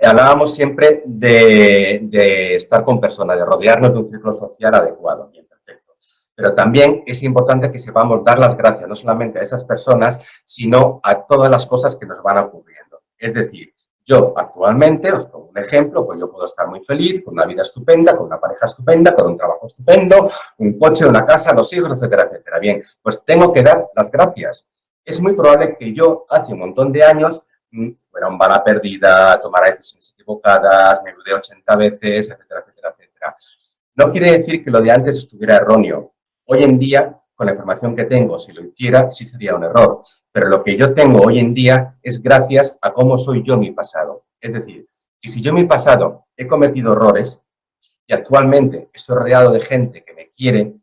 Hablábamos siempre de estar con personas, de rodearnos de un círculo social adecuado, bien, perfecto. Pero también es importante que sepamos dar las gracias, no solamente a esas personas, sino a todas las cosas que nos van ocurriendo. Es decir, yo actualmente, os pongo un ejemplo, pues yo puedo estar muy feliz, con una vida estupenda, con una pareja estupenda, con un trabajo estupendo, un coche, una casa, los hijos, etcétera, etcétera. Bien, pues tengo que dar las gracias. Es muy probable que yo hace un montón de años fuera un bala perdida, tomara decisiones equivocadas, me dudé 80 veces, etcétera, etcétera, etcétera. No quiere decir que lo de antes estuviera erróneo. Hoy en día, con la información que tengo, si lo hiciera, sí sería un error. Pero lo que yo tengo hoy en día es gracias a cómo soy yo mi pasado. Es decir, que si yo en mi pasado he cometido errores y actualmente estoy rodeado de gente que me quiere,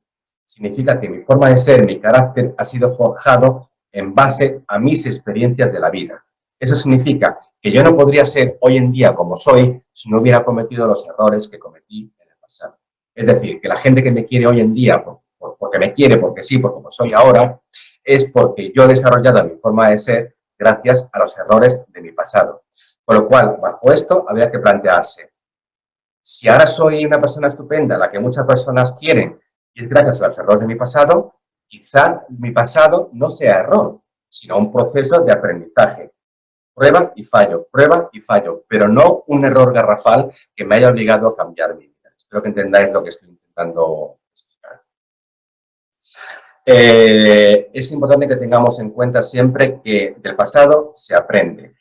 significa que mi forma de ser, mi carácter, ha sido forjado en base a mis experiencias de la vida. Eso significa que yo no podría ser hoy en día como soy si no hubiera cometido los errores que cometí en el pasado. Es decir, que la gente que me quiere hoy en día, porque me quiere, porque sí, porque como soy ahora, es porque yo he desarrollado mi forma de ser gracias a los errores de mi pasado. Con lo cual, bajo esto, habría que plantearse, si ahora soy una persona estupenda, la que muchas personas quieren, y es gracias a los errores de mi pasado, quizá mi pasado no sea error, sino un proceso de aprendizaje. Prueba y fallo, pero no un error garrafal que me haya obligado a cambiar mi vida. Espero que entendáis lo que estoy intentando explicar. Es importante que tengamos en cuenta siempre que del pasado se aprende.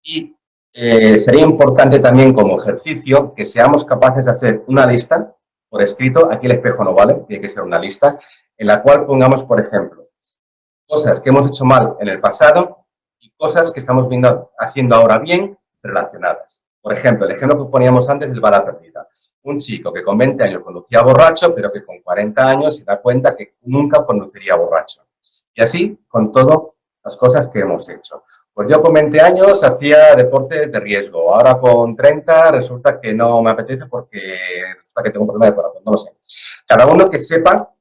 Y sería importante también como ejercicio que seamos capaces de hacer una lista por escrito. Aquí el espejo no vale, tiene que ser una lista, en la cual pongamos, por ejemplo, cosas que hemos hecho mal en el pasado y cosas que estamos haciendo ahora bien relacionadas. Por ejemplo, el ejemplo que poníamos antes del bala perdida. Un chico que con 20 años conducía borracho, pero que con 40 años se da cuenta que nunca conduciría borracho. Y así con todas las cosas que hemos hecho. Pues yo con 20 años hacía deporte de riesgo. Ahora con 30 resulta que no me apetece porque resulta que tengo un problema de corazón. No lo sé. Cada uno que sepa,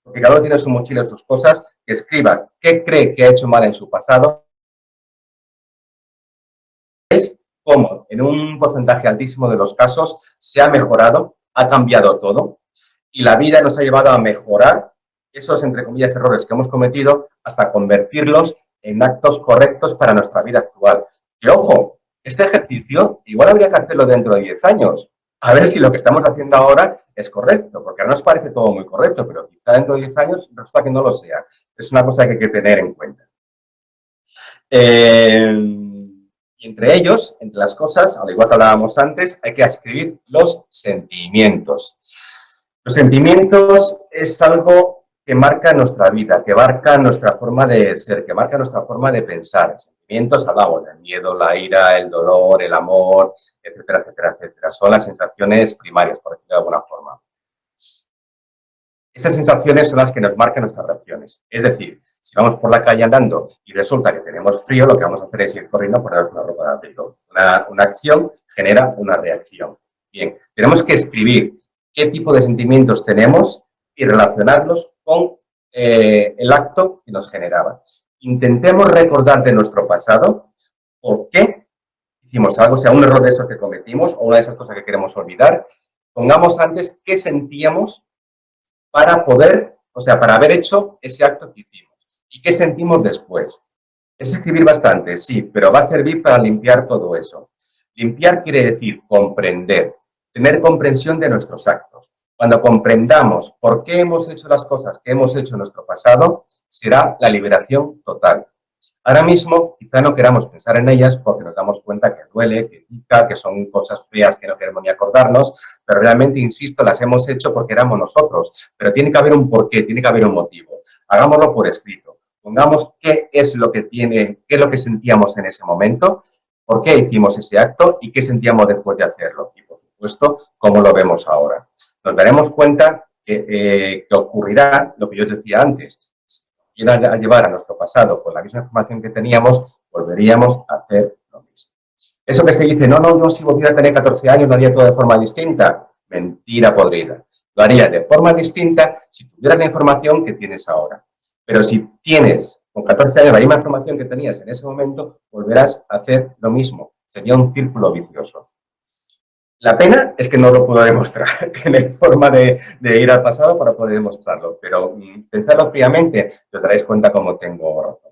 porque cada uno tiene su mochila y sus cosas, que escriba qué cree que ha hecho mal en su pasado, es cómo en un porcentaje altísimo de los casos se ha mejorado, ha cambiado todo y la vida nos ha llevado a mejorar esos, entre comillas, errores que hemos cometido hasta convertirlos en actos correctos para nuestra vida actual. Y ojo, este ejercicio igual habría que hacerlo dentro de 10 años. A ver si lo que estamos haciendo ahora es correcto, porque ahora nos parece todo muy correcto, pero quizá dentro de 10 años resulta que no lo sea. Es una cosa que hay que tener en cuenta. Y entre ellos, entre las cosas, al igual que hablábamos antes, hay que escribir los sentimientos. Los sentimientos es algo que marca nuestra vida, que marca nuestra forma de ser, que marca nuestra forma de pensar. Sentimientos, hablamos del miedo, la ira, el dolor, el amor, etcétera, etcétera, etcétera. Son las sensaciones primarias, por decirlo de alguna forma. Esas sensaciones son las que nos marcan nuestras reacciones. Es decir, si vamos por la calle andando y resulta que tenemos frío, lo que vamos a hacer es ir corriendo a ponernos una ropa de abrigo. Una acción genera una reacción. Bien, tenemos que escribir qué tipo de sentimientos tenemos y relacionarlos con el acto que nos generaba. Intentemos recordar de nuestro pasado por qué hicimos algo, sea un error de esos que cometimos o una de esas cosas que queremos olvidar. Pongamos antes qué sentíamos para poder, o sea, para haber hecho ese acto que hicimos. ¿Y qué sentimos después? Es escribir bastante, sí, pero va a servir para limpiar todo eso. Limpiar quiere decir comprender, tener comprensión de nuestros actos. Cuando comprendamos por qué hemos hecho las cosas que hemos hecho en nuestro pasado, será la liberación total. Ahora mismo quizá no queramos pensar en ellas porque nos damos cuenta que duele, que pica, que son cosas feas que no queremos ni acordarnos, pero realmente, insisto, las hemos hecho porque éramos nosotros. Pero tiene que haber un porqué, tiene que haber un motivo. Hagámoslo por escrito. Pongamos qué es lo que sentíamos en ese momento, por qué hicimos ese acto y qué sentíamos después de hacerlo. Y, por supuesto, cómo lo vemos ahora. Nos daremos cuenta que ocurrirá lo que yo decía antes. Y a llevar a nuestro pasado con la misma información que teníamos, volveríamos a hacer lo mismo. Eso que se dice, no, yo si volviera a tener 14 años lo haría todo de forma distinta. Mentira podrida. Lo haría de forma distinta si tuvieras la información que tienes ahora. Pero si tienes con 14 años la misma información que tenías en ese momento, volverás a hacer lo mismo. Sería un círculo vicioso. La pena es que no lo puedo demostrar, que no hay forma de ir al pasado para poder demostrarlo, pero pensarlo fríamente, os daréis cuenta cómo tengo razón.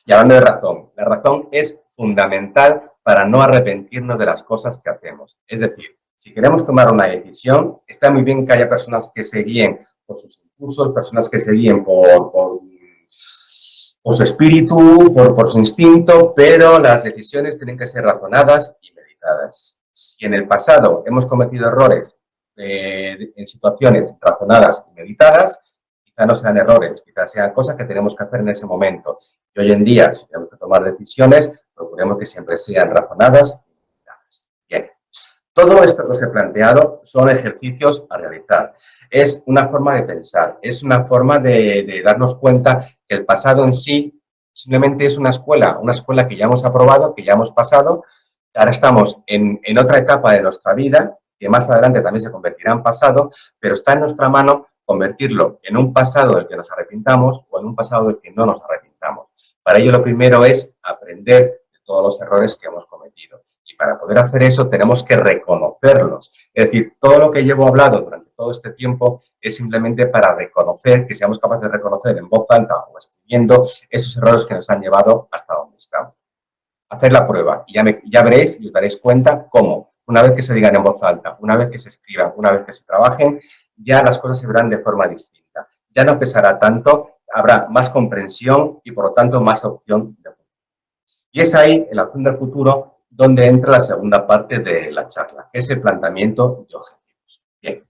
Y hablando de razón, la razón es fundamental para no arrepentirnos de las cosas que hacemos. Es decir, si queremos tomar una decisión, está muy bien que haya personas que se guíen por sus impulsos, personas que se guíen por su espíritu, por su instinto, pero las decisiones tienen que ser razonadas y meditadas. Si en el pasado hemos cometido errores en situaciones razonadas y meditadas, quizá no sean errores, quizás sean cosas que tenemos que hacer en ese momento. Y hoy en día, si tenemos que tomar decisiones, procuremos que siempre sean razonadas y meditadas. Bien. Todo esto que os he planteado son ejercicios a realizar. Es una forma de pensar, es una forma de darnos cuenta que el pasado en sí simplemente es una escuela que ya hemos aprobado, que ya hemos pasado. Ahora estamos en otra etapa de nuestra vida, que más adelante también se convertirá en pasado, pero está en nuestra mano convertirlo en un pasado del que nos arrepintamos o en un pasado del que no nos arrepintamos. Para ello, lo primero es aprender de todos los errores que hemos cometido. Y para poder hacer eso tenemos que reconocerlos. Es decir, todo lo que llevo hablado durante todo este tiempo es simplemente para reconocer, que seamos capaces de reconocer en voz alta o escribiendo esos errores que nos han llevado hasta donde estamos. Hacer la prueba y ya veréis y os daréis cuenta cómo, una vez que se digan en voz alta, una vez que se escriban, una vez que se trabajen, ya las cosas se verán de forma distinta. Ya no pesará tanto, habrá más comprensión y, por lo tanto, más opción de futuro. Y es ahí, en la opción del futuro, donde entra la segunda parte de la charla, que es el planteamiento de objetivos. Bien.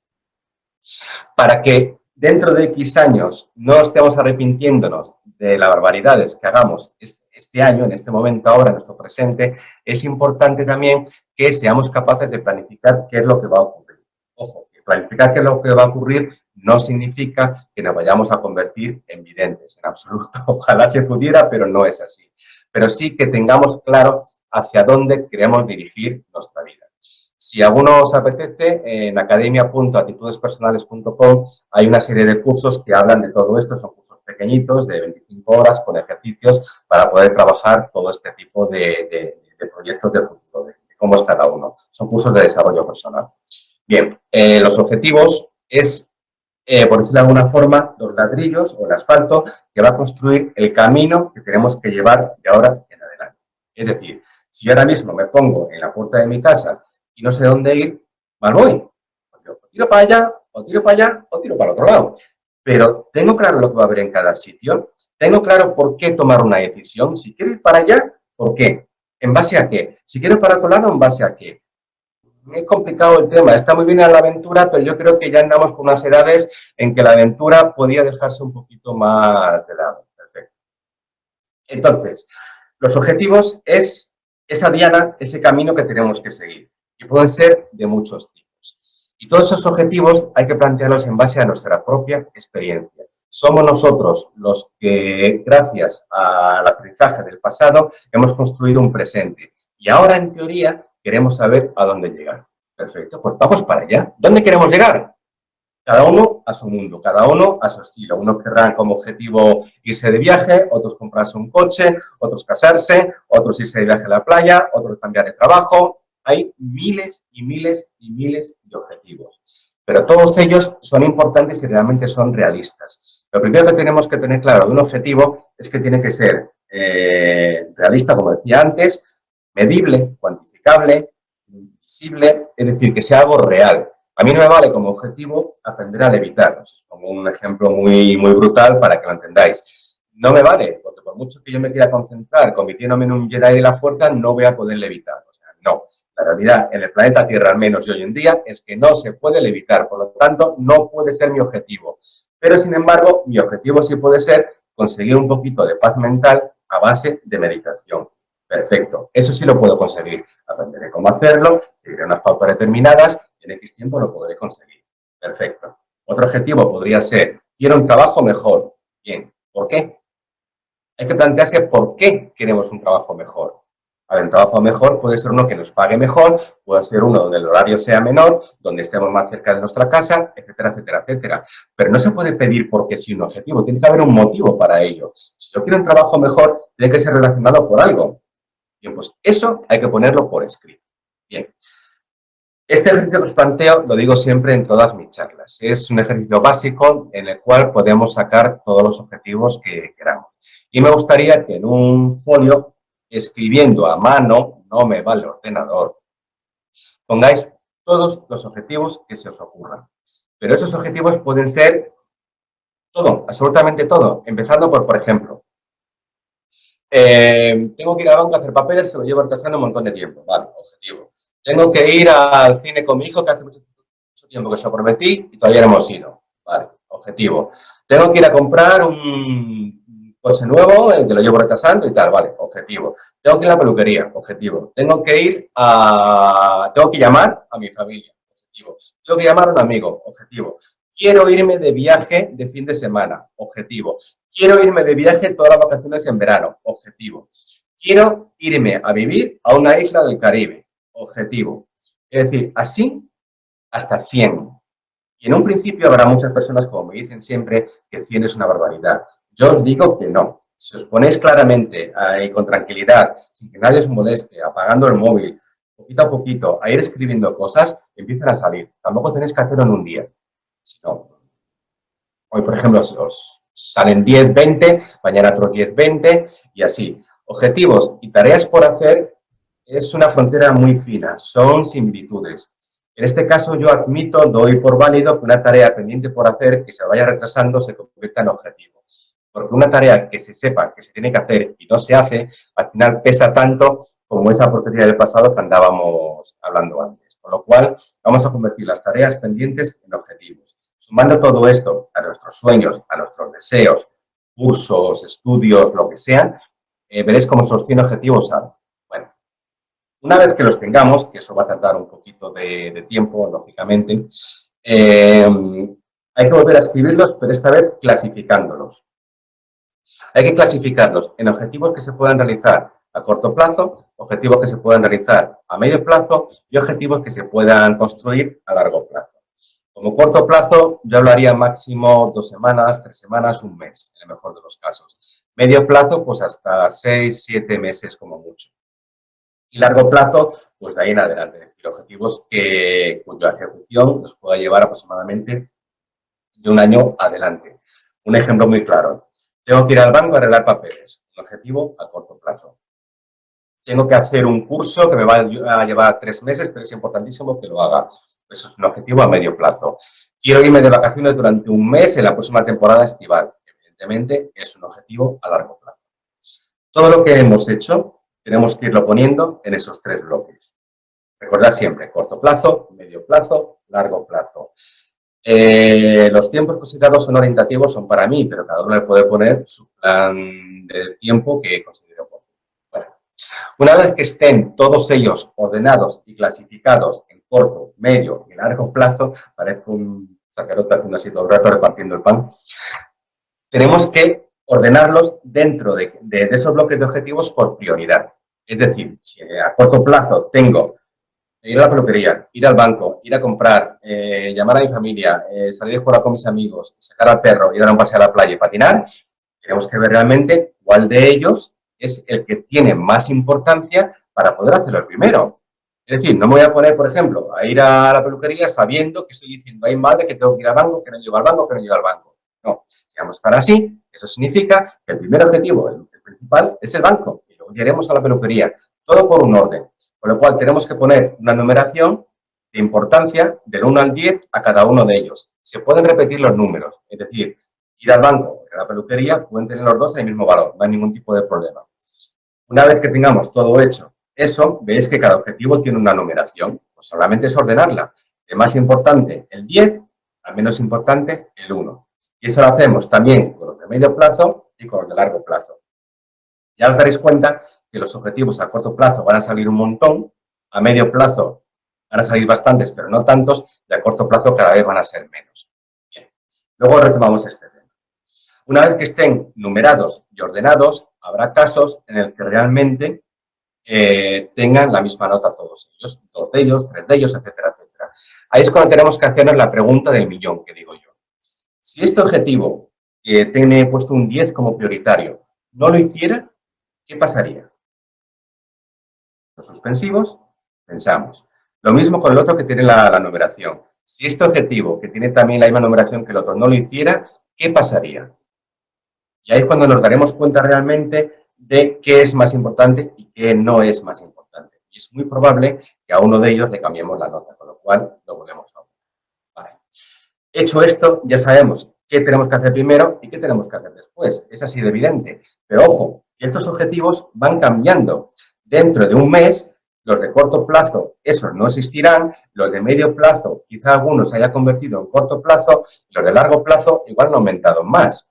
Para que dentro de X años no estemos arrepintiéndonos de las barbaridades que hagamos este año, en este momento, ahora, en nuestro presente, es importante también que seamos capaces de planificar qué es lo que va a ocurrir. Ojo, que planificar qué es lo que va a ocurrir no significa que nos vayamos a convertir en videntes, en absoluto. Ojalá se pudiera, pero no es así. Pero sí que tengamos claro hacia dónde queremos dirigir nuestra vida. Si a alguno os apetece, en academia.actitudespersonales.com hay una serie de cursos que hablan de todo esto. Son cursos pequeñitos de 25 horas con ejercicios para poder trabajar todo este tipo de proyectos de futuro, de cómo es cada uno. Son cursos de desarrollo personal. Bien, los objetivos es, por decirlo de alguna forma, los ladrillos o el asfalto que va a construir el camino que tenemos que llevar de ahora en adelante. Es decir, si yo ahora mismo me pongo en la puerta de mi casa y no sé dónde ir, mal voy. O tiro para allá, o tiro para allá, o tiro para el otro lado. Pero tengo claro lo que va a haber en cada sitio, tengo claro por qué tomar una decisión. Si quiero ir para allá, ¿por qué? ¿En base a qué? Si quiero ir para otro lado, ¿en base a qué? Es complicado el tema, está muy bien la aventura, pero yo creo que ya andamos con unas edades en que la aventura podía dejarse un poquito más de lado. Perfecto. Entonces, los objetivos es esa diana, ese camino que tenemos que seguir, y pueden ser de muchos tipos. Y todos esos objetivos hay que plantearlos en base a nuestra propia experiencia. Somos nosotros los que, gracias al aprendizaje del pasado, hemos construido un presente. Y ahora, en teoría, queremos saber a dónde llegar. Perfecto, pues vamos para allá. ¿Dónde queremos llegar? Cada uno a su mundo, cada uno a su estilo. Unos querrán como objetivo irse de viaje, otros comprarse un coche, otros casarse, otros irse de viaje a la playa, otros cambiar de trabajo. Hay miles y miles y miles de objetivos. Pero todos ellos son importantes y realmente son realistas. Lo primero que tenemos que tener claro de un objetivo es que tiene que ser realista, como decía antes, medible, cuantificable, visible, es decir, que sea algo real. A mí no me vale como objetivo aprender a levitar, como un ejemplo muy brutal para que lo entendáis. No me vale, porque por mucho que yo me quiera concentrar convirtiéndome en un Jedi de la fuerza, no voy a poder levitar. O sea, no. La realidad en el planeta Tierra, al menos y hoy en día, es que no se puede levitar. Por lo tanto, no puede ser mi objetivo. Pero, sin embargo, mi objetivo sí puede ser conseguir un poquito de paz mental a base de meditación. Perfecto. Eso sí lo puedo conseguir. Aprenderé cómo hacerlo, seguiré unas pautas determinadas y en X tiempo lo podré conseguir. Perfecto. Otro objetivo podría ser, quiero un trabajo mejor. Bien. ¿Por qué? Hay que plantearse por qué queremos un trabajo mejor. A ver, un trabajo mejor puede ser uno que nos pague mejor, puede ser uno donde el horario sea menor, donde estemos más cerca de nuestra casa, etcétera, etcétera, etcétera. Pero no se puede pedir porque sí un objetivo, tiene que haber un motivo para ello. Si yo quiero un trabajo mejor, tiene que ser relacionado por algo. Bien, pues eso hay que ponerlo por escrito. Bien. Este ejercicio que os planteo lo digo siempre en todas mis charlas. Es un ejercicio básico en el cual podemos sacar todos los objetivos que queramos. Y me gustaría que en un folio, escribiendo a mano, no me vale el ordenador, pongáis todos los objetivos que se os ocurran. Pero esos objetivos pueden ser todo, absolutamente todo. Empezando por ejemplo, tengo que ir al banco a hacer papeles que lo llevo retrasando un montón de tiempo. Vale, objetivo. Tengo que ir al cine con mi hijo que hace mucho tiempo que se lo prometí y todavía no hemos ido. Vale, objetivo. Tengo que ir a comprar un coche nuevo, el que lo llevo retrasando y tal. Vale, objetivo. Tengo que ir a la peluquería. Objetivo. Tengo que llamar a mi familia. Objetivo. Tengo que llamar a un amigo. Objetivo. Quiero irme de viaje de fin de semana. Objetivo. Quiero irme de viaje todas las vacaciones en verano. Objetivo. Quiero irme a vivir a una isla del Caribe. Objetivo. Es decir, así hasta 100. Y en un principio habrá muchas personas, como me dicen siempre, que 100 es una barbaridad. Yo os digo que no. Si os ponéis claramente y con tranquilidad, sin que nadie os moleste, apagando el móvil, poquito a poquito, a ir escribiendo cosas, empiezan a salir. Tampoco tenéis que hacerlo en un día. Si no, hoy, por ejemplo, os salen 10, 20, mañana otros 10, 20 y así. Objetivos y tareas por hacer es una frontera muy fina, son similitudes. En este caso, yo admito, doy por válido que una tarea pendiente por hacer que se vaya retrasando se convierta en objetivo. Porque una tarea que se sepa que se tiene que hacer y no se hace, al final pesa tanto como esa porquería del pasado que andábamos hablando antes. Con lo cual, vamos a convertir las tareas pendientes en objetivos. Sumando todo esto a nuestros sueños, a nuestros deseos, cursos, estudios, lo que sea, veréis cómo esos 100 objetivos salen. Bueno, una vez que los tengamos, que eso va a tardar un poquito de tiempo, lógicamente, hay que volver a escribirlos, pero esta vez clasificándolos. Hay que clasificarlos en objetivos que se puedan realizar a corto plazo, objetivos que se puedan realizar a medio plazo y objetivos que se puedan construir a largo plazo. Como corto plazo, yo hablaría máximo 2 semanas, 3 semanas, un mes, en el mejor de los casos. Medio plazo, pues hasta 6, 7 meses como mucho. Y largo plazo, pues de ahí en adelante. Es decir, objetivos cuya ejecución nos pueda llevar aproximadamente de un año adelante. Un ejemplo muy claro. Tengo que ir al banco a arreglar papeles. Un objetivo a corto plazo. Tengo que hacer un curso que me va a llevar 3 meses, pero es importantísimo que lo haga. Eso es un objetivo a medio plazo. Quiero irme de vacaciones durante un mes en la próxima temporada estival. Evidentemente, es un objetivo a largo plazo. Todo lo que hemos hecho, tenemos que irlo poniendo en esos 3 bloques. Recordad siempre, corto plazo, medio plazo, largo plazo. Los tiempos considerados son orientativos, son para mí, pero cada uno le puede poner su plan de tiempo que considere oportuno. Bueno, una vez que estén todos ellos ordenados y clasificados en corto, medio y largo plazo, parece un sacerdote haciendo así todo el rato repartiendo el pan, tenemos que ordenarlos dentro de esos bloques de objetivos por prioridad. Es decir, si a corto plazo tengo ir a la peluquería, ir al banco, ir a comprar, llamar a mi familia, salir a jugar con mis amigos, sacar al perro y dar un paseo a la playa y patinar, tenemos que ver realmente cuál de ellos es el que tiene más importancia para poder hacerlo el primero. Es decir, no me voy a poner, por ejemplo, a ir a la peluquería sabiendo que estoy diciendo, ay madre, que tengo que ir al banco, que no llego al banco, que no llego al banco. No, si vamos a estar así, eso significa que el primer objetivo, el principal, es el banco y luego iremos a la peluquería. Todo por un orden. Con lo cual, tenemos que poner una numeración de importancia del 1 al 10 a cada uno de ellos. Se pueden repetir los números, es decir, ir al banco o a la peluquería pueden tener los dos el mismo valor, no hay ningún tipo de problema. Una vez que tengamos todo hecho eso, veis que cada objetivo tiene una numeración, pues solamente es ordenarla. El más importante, el 10, al menos importante, el 1. Y eso lo hacemos también con los de medio plazo y con los de largo plazo. Ya os daréis cuenta que los objetivos a corto plazo van a salir un montón, a medio plazo van a salir bastantes, pero no tantos, y a corto plazo cada vez van a ser menos. Bien. Luego retomamos este tema. Una vez que estén numerados y ordenados, habrá casos en el que realmente tengan la misma nota todos ellos, 2 de ellos, 3 de ellos, etcétera, etcétera. Ahí es cuando tenemos que hacernos la pregunta del millón, que digo yo. Si este objetivo que tiene puesto un 10 como prioritario no lo hiciera, ¿qué pasaría? Los suspensivos, pensamos. Lo mismo con el otro que tiene la numeración. Si este objetivo, que tiene también la misma numeración que el otro, no lo hiciera, ¿qué pasaría? Y ahí es cuando nos daremos cuenta realmente de qué es más importante y qué no es más importante. Y es muy probable que a uno de ellos le cambiemos la nota, con lo cual lo volvemos a ver. Vale. Hecho esto, ya sabemos qué tenemos que hacer primero y qué tenemos que hacer después. Es así de evidente. Pero ojo, estos objetivos van cambiando. Dentro de un mes, los de corto plazo, esos no existirán. Los de medio plazo, quizá algunos se haya convertido en corto plazo. Y los de largo plazo, igual han aumentado más.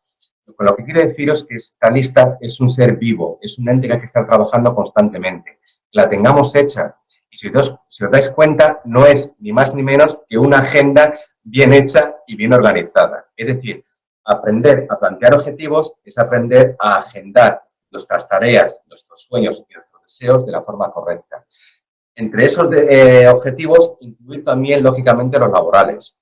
Con lo que quiero deciros que esta lista es un ser vivo, es un ente que hay que estar trabajando constantemente. La tengamos hecha. Y si os dais cuenta, no es ni más ni menos que una agenda bien hecha y bien organizada. Es decir, aprender a plantear objetivos es aprender a agendar nuestras tareas, nuestros sueños y nuestros deseos de la forma correcta. Entre esos objetivos, incluir también, lógicamente, los laborales.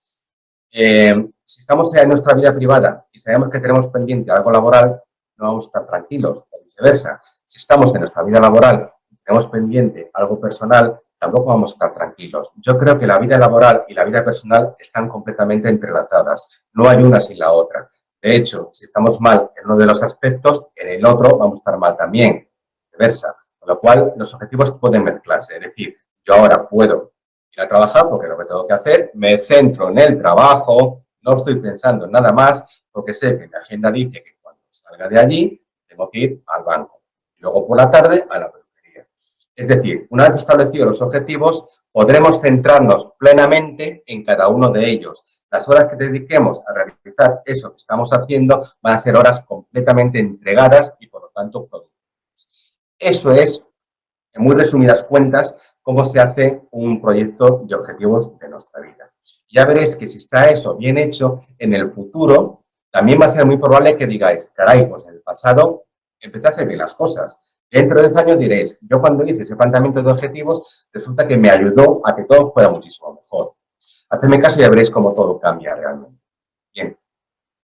Si estamos en nuestra vida privada y sabemos que tenemos pendiente algo laboral, no vamos a estar tranquilos, o viceversa. Si estamos en nuestra vida laboral y tenemos pendiente algo personal, tampoco vamos a estar tranquilos. Yo creo que la vida laboral y la vida personal están completamente entrelazadas. No hay una sin la otra. De hecho, si estamos mal en uno de los aspectos, en el otro vamos a estar mal también, viceversa. Con lo cual, los objetivos pueden mezclarse. Es decir, yo ahora puedo ir a trabajar porque es lo que tengo que hacer, me centro en el trabajo, no estoy pensando en nada más, porque sé que mi agenda dice que cuando salga de allí tengo que ir al banco. Y luego por la tarde a la peluquería. Es decir, una vez establecidos los objetivos, podremos centrarnos plenamente en cada uno de ellos. Las horas que dediquemos a realizar eso que estamos haciendo van a ser horas completamente entregadas y, por lo tanto, productivas. Eso es, en muy resumidas cuentas, cómo se hace un proyecto de objetivos de nuestra vida. Ya veréis que si está eso bien hecho, en el futuro también va a ser muy probable que digáis, caray, pues en el pasado empecé a hacer bien las cosas. Dentro de 10 años diréis, yo cuando hice ese planteamiento de objetivos, resulta que me ayudó a que todo fuera muchísimo mejor. Hacedme caso y ya veréis cómo todo cambia realmente. Bien,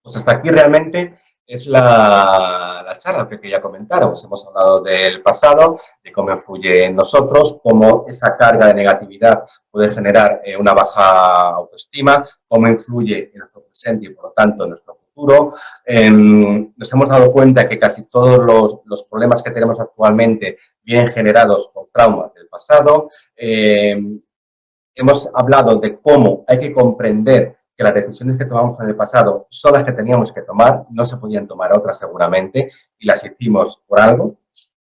pues hasta aquí realmente es la charla que quería comentaros. Hemos hablado del pasado, de cómo influye en nosotros, cómo esa carga de negatividad puede generar una baja autoestima, cómo influye en nuestro presente y, por lo tanto, en nuestro futuro. Nos hemos dado cuenta que casi todos los problemas que tenemos actualmente vienen generados por traumas del pasado. Hemos hablado de cómo hay que comprender que las decisiones que tomamos en el pasado son las que teníamos que tomar, no se podían tomar otras seguramente, y las hicimos por algo,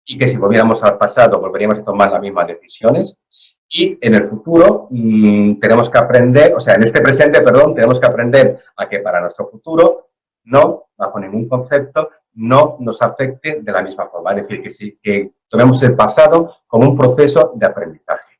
y que si volviéramos al pasado volveríamos a tomar las mismas decisiones. Y en el futuro tenemos que aprender, o sea, en este presente, perdón, tenemos que aprender a que para nuestro futuro no, bajo ningún concepto, no nos afecte de la misma forma. Es decir, que tomemos el pasado como un proceso de aprendizaje.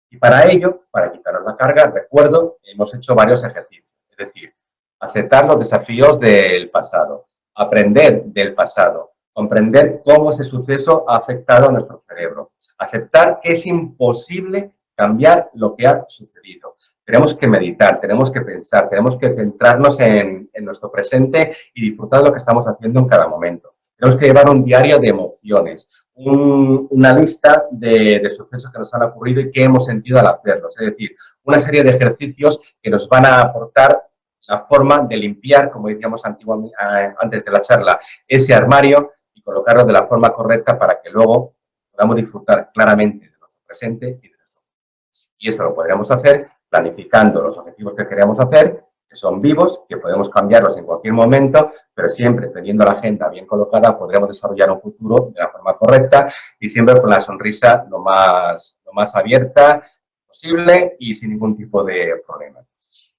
Y para ello, para quitarnos la carga, recuerdo, hemos hecho varios ejercicios. Es decir, aceptar los desafíos del pasado, aprender del pasado, comprender cómo ese suceso ha afectado a nuestro cerebro, aceptar que es imposible cambiar lo que ha sucedido. Tenemos que meditar, tenemos que pensar, tenemos que centrarnos en nuestro presente y disfrutar de lo que estamos haciendo en cada momento. Tenemos que llevar un diario de emociones, una lista de sucesos que nos han ocurrido y que hemos sentido al hacerlos. Es decir, una serie de ejercicios que nos van a aportar la forma de limpiar, como decíamos antes de la charla, ese armario y colocarlo de la forma correcta para que luego podamos disfrutar claramente de nuestro presente y de nuestro futuro. Y eso lo podremos hacer planificando los objetivos que queremos hacer, que son vivos, que podemos cambiarlos en cualquier momento, pero siempre teniendo la agenda bien colocada podremos desarrollar un futuro de la forma correcta y siempre con la sonrisa lo más abierta posible y sin ningún tipo de problema.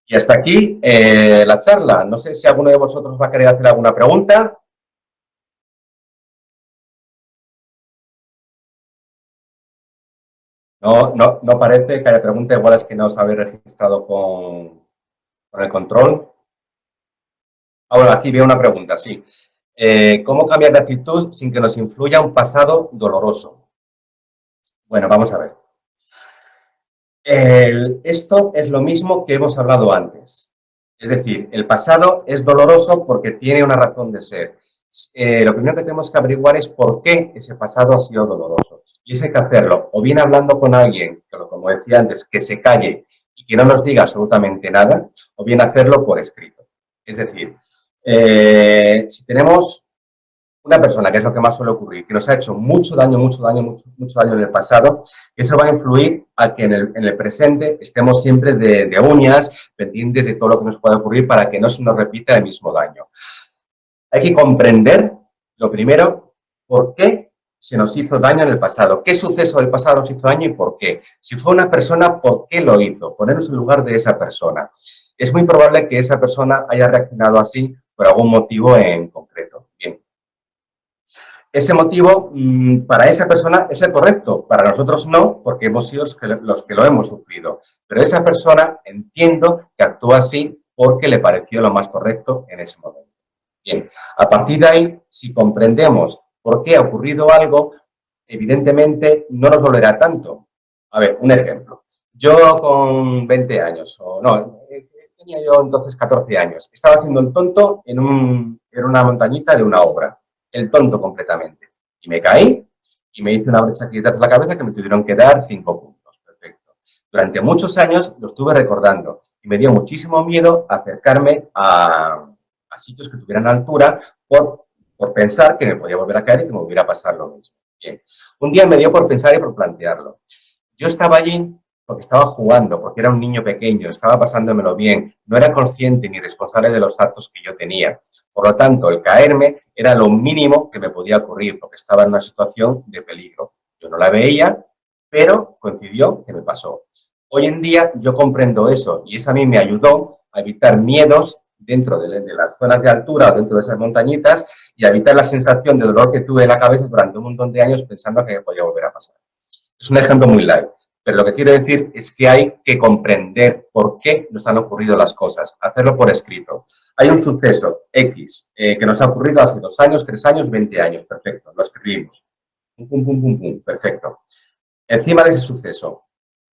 Y hasta aquí la charla. No sé si alguno de vosotros va a querer hacer alguna pregunta. No parece que haya pregunta, igual es que no os habéis registrado con el control. Ahora, aquí veo una pregunta, sí. ¿Cómo cambiar de actitud sin que nos influya un pasado doloroso? Bueno, vamos a ver. Esto es lo mismo que hemos hablado antes. Es decir, el pasado es doloroso porque tiene una razón de ser. Lo primero que tenemos que averiguar es por qué ese pasado ha sido doloroso. Y eso hay que hacerlo o bien hablando con alguien, que como decía antes, que se calle y que no nos diga absolutamente nada, o bien hacerlo por escrito. Es decir, si tenemos una persona, que es lo que más suele ocurrir, que nos ha hecho mucho daño en el pasado, eso va a influir a que en el presente estemos siempre de uñas, pendientes de todo lo que nos pueda ocurrir para que no se nos repita el mismo daño. Hay que comprender, lo primero, por qué se nos hizo daño en el pasado, qué suceso del pasado nos hizo daño y por qué. Si fue una persona, ¿por qué lo hizo? Ponernos en lugar de esa persona. Es muy probable que esa persona haya reaccionado así por algún motivo en concreto. Bien. Ese motivo para esa persona es el correcto, para nosotros no, porque hemos sido los que lo hemos sufrido. Pero esa persona entiendo que actúa así porque le pareció lo más correcto en ese momento. Bien, a partir de ahí, si comprendemos por qué ha ocurrido algo, evidentemente no nos dolerá tanto. A ver, un ejemplo. Yo con 20 años, o no, tenía yo entonces 14 años, estaba haciendo el tonto en una montañita de una obra. El tonto completamente. Y me caí y me hice una brecha aquí detrás de la cabeza que me tuvieron que dar 5 puntos. Durante muchos años lo estuve recordando y me dio muchísimo miedo acercarme a sitios que tuvieran altura por pensar que me podía volver a caer y que me volviera a pasar lo mismo. Bien. Un día me dio por pensar y por plantearlo. Yo estaba allí porque estaba jugando, porque era un niño pequeño, estaba pasándomelo bien, no era consciente ni responsable de los actos que yo tenía. Por lo tanto, el caerme era lo mínimo que me podía ocurrir, porque estaba en una situación de peligro. Yo no la veía, pero coincidió que me pasó. Hoy en día yo comprendo eso y eso a mí me ayudó a evitar miedos dentro de las zonas de altura o dentro de esas montañitas y a evitar la sensación de dolor que tuve en la cabeza durante un montón de años pensando que me podía volver a pasar. Es un ejemplo muy light, pero lo que quiero decir es que hay que comprender por qué nos han ocurrido las cosas, hacerlo por escrito. Hay un suceso X que nos ha ocurrido hace 2 años, 3 años, 20 años, perfecto, lo escribimos. Pum, pum, pum, pum, pum, perfecto. Encima de ese suceso,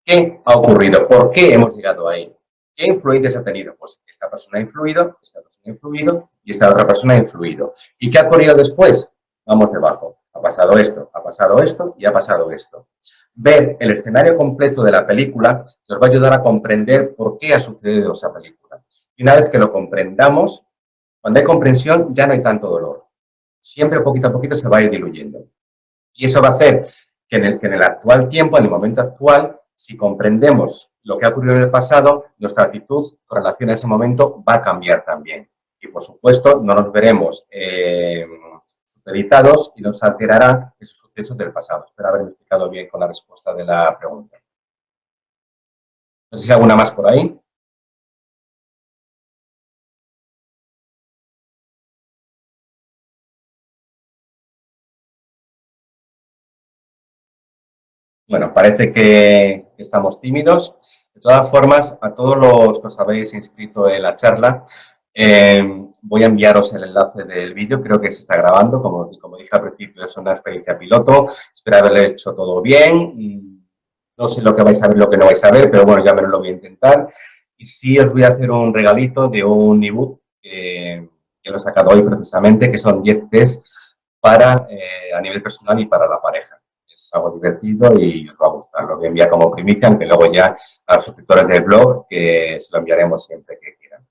¿qué ha ocurrido? ¿Por qué hemos llegado ahí? ¿Qué influencias ha tenido? Pues esta persona ha influido, esta persona ha influido y esta otra persona ha influido. ¿Y qué ha ocurrido después? Vamos debajo. Ha pasado esto y ha pasado esto. Ver el escenario completo de la película nos va a ayudar a comprender por qué ha sucedido esa película. Y una vez que lo comprendamos, cuando hay comprensión ya no hay tanto dolor. Siempre poquito a poquito se va a ir diluyendo. Y eso va a hacer que en el actual tiempo, en el momento actual, si comprendemos lo que ha ocurrido en el pasado, nuestra actitud con relación a ese momento va a cambiar también. Y, por supuesto, no nos veremos supeditados y nos alterará esos sucesos del pasado. Espero haberme explicado bien con la respuesta de la pregunta. No sé si hay alguna más por ahí. Bueno, parece que estamos tímidos. De todas formas, a todos los que os habéis inscrito en la charla, voy a enviaros el enlace del vídeo. Creo que se está grabando. Como dije al principio, es una experiencia piloto. Espero haberlo hecho todo bien. No sé lo que vais a ver, lo que no vais a ver, pero bueno, ya me lo voy a intentar. Y sí os voy a hacer un regalito de un ebook que lo he sacado hoy precisamente, que son 10 test para, a nivel personal y para la pareja. Es algo divertido y os va a gustar. Lo voy a enviar como primicia, aunque luego ya a los suscriptores del blog, que se lo enviaremos siempre que quieran.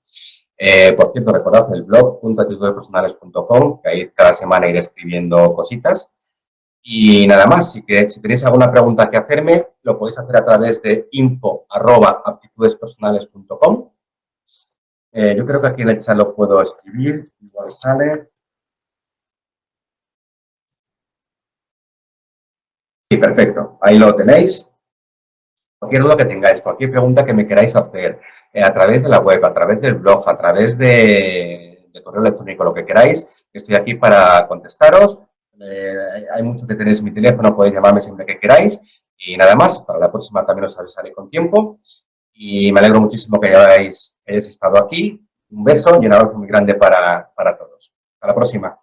Por cierto, recordad el blog .actitudespersonales.com, que ahí cada semana iré escribiendo cositas. Y nada más, si tenéis alguna pregunta que hacerme, lo podéis hacer a través de info@aptitudespersonales.com. Yo creo que aquí en el chat lo puedo escribir, igual sale. Sí, perfecto, ahí lo tenéis. Cualquier duda que tengáis, cualquier pregunta que me queráis hacer, a través de la web, a través del blog, a través de correo electrónico, lo que queráis, estoy aquí para contestaros. Hay mucho que tenéis mi teléfono, podéis llamarme siempre que queráis. Y nada más, para la próxima también os avisaré con tiempo. Y me alegro muchísimo que hayáis estado aquí. Un beso y un abrazo muy grande para todos. Hasta la próxima.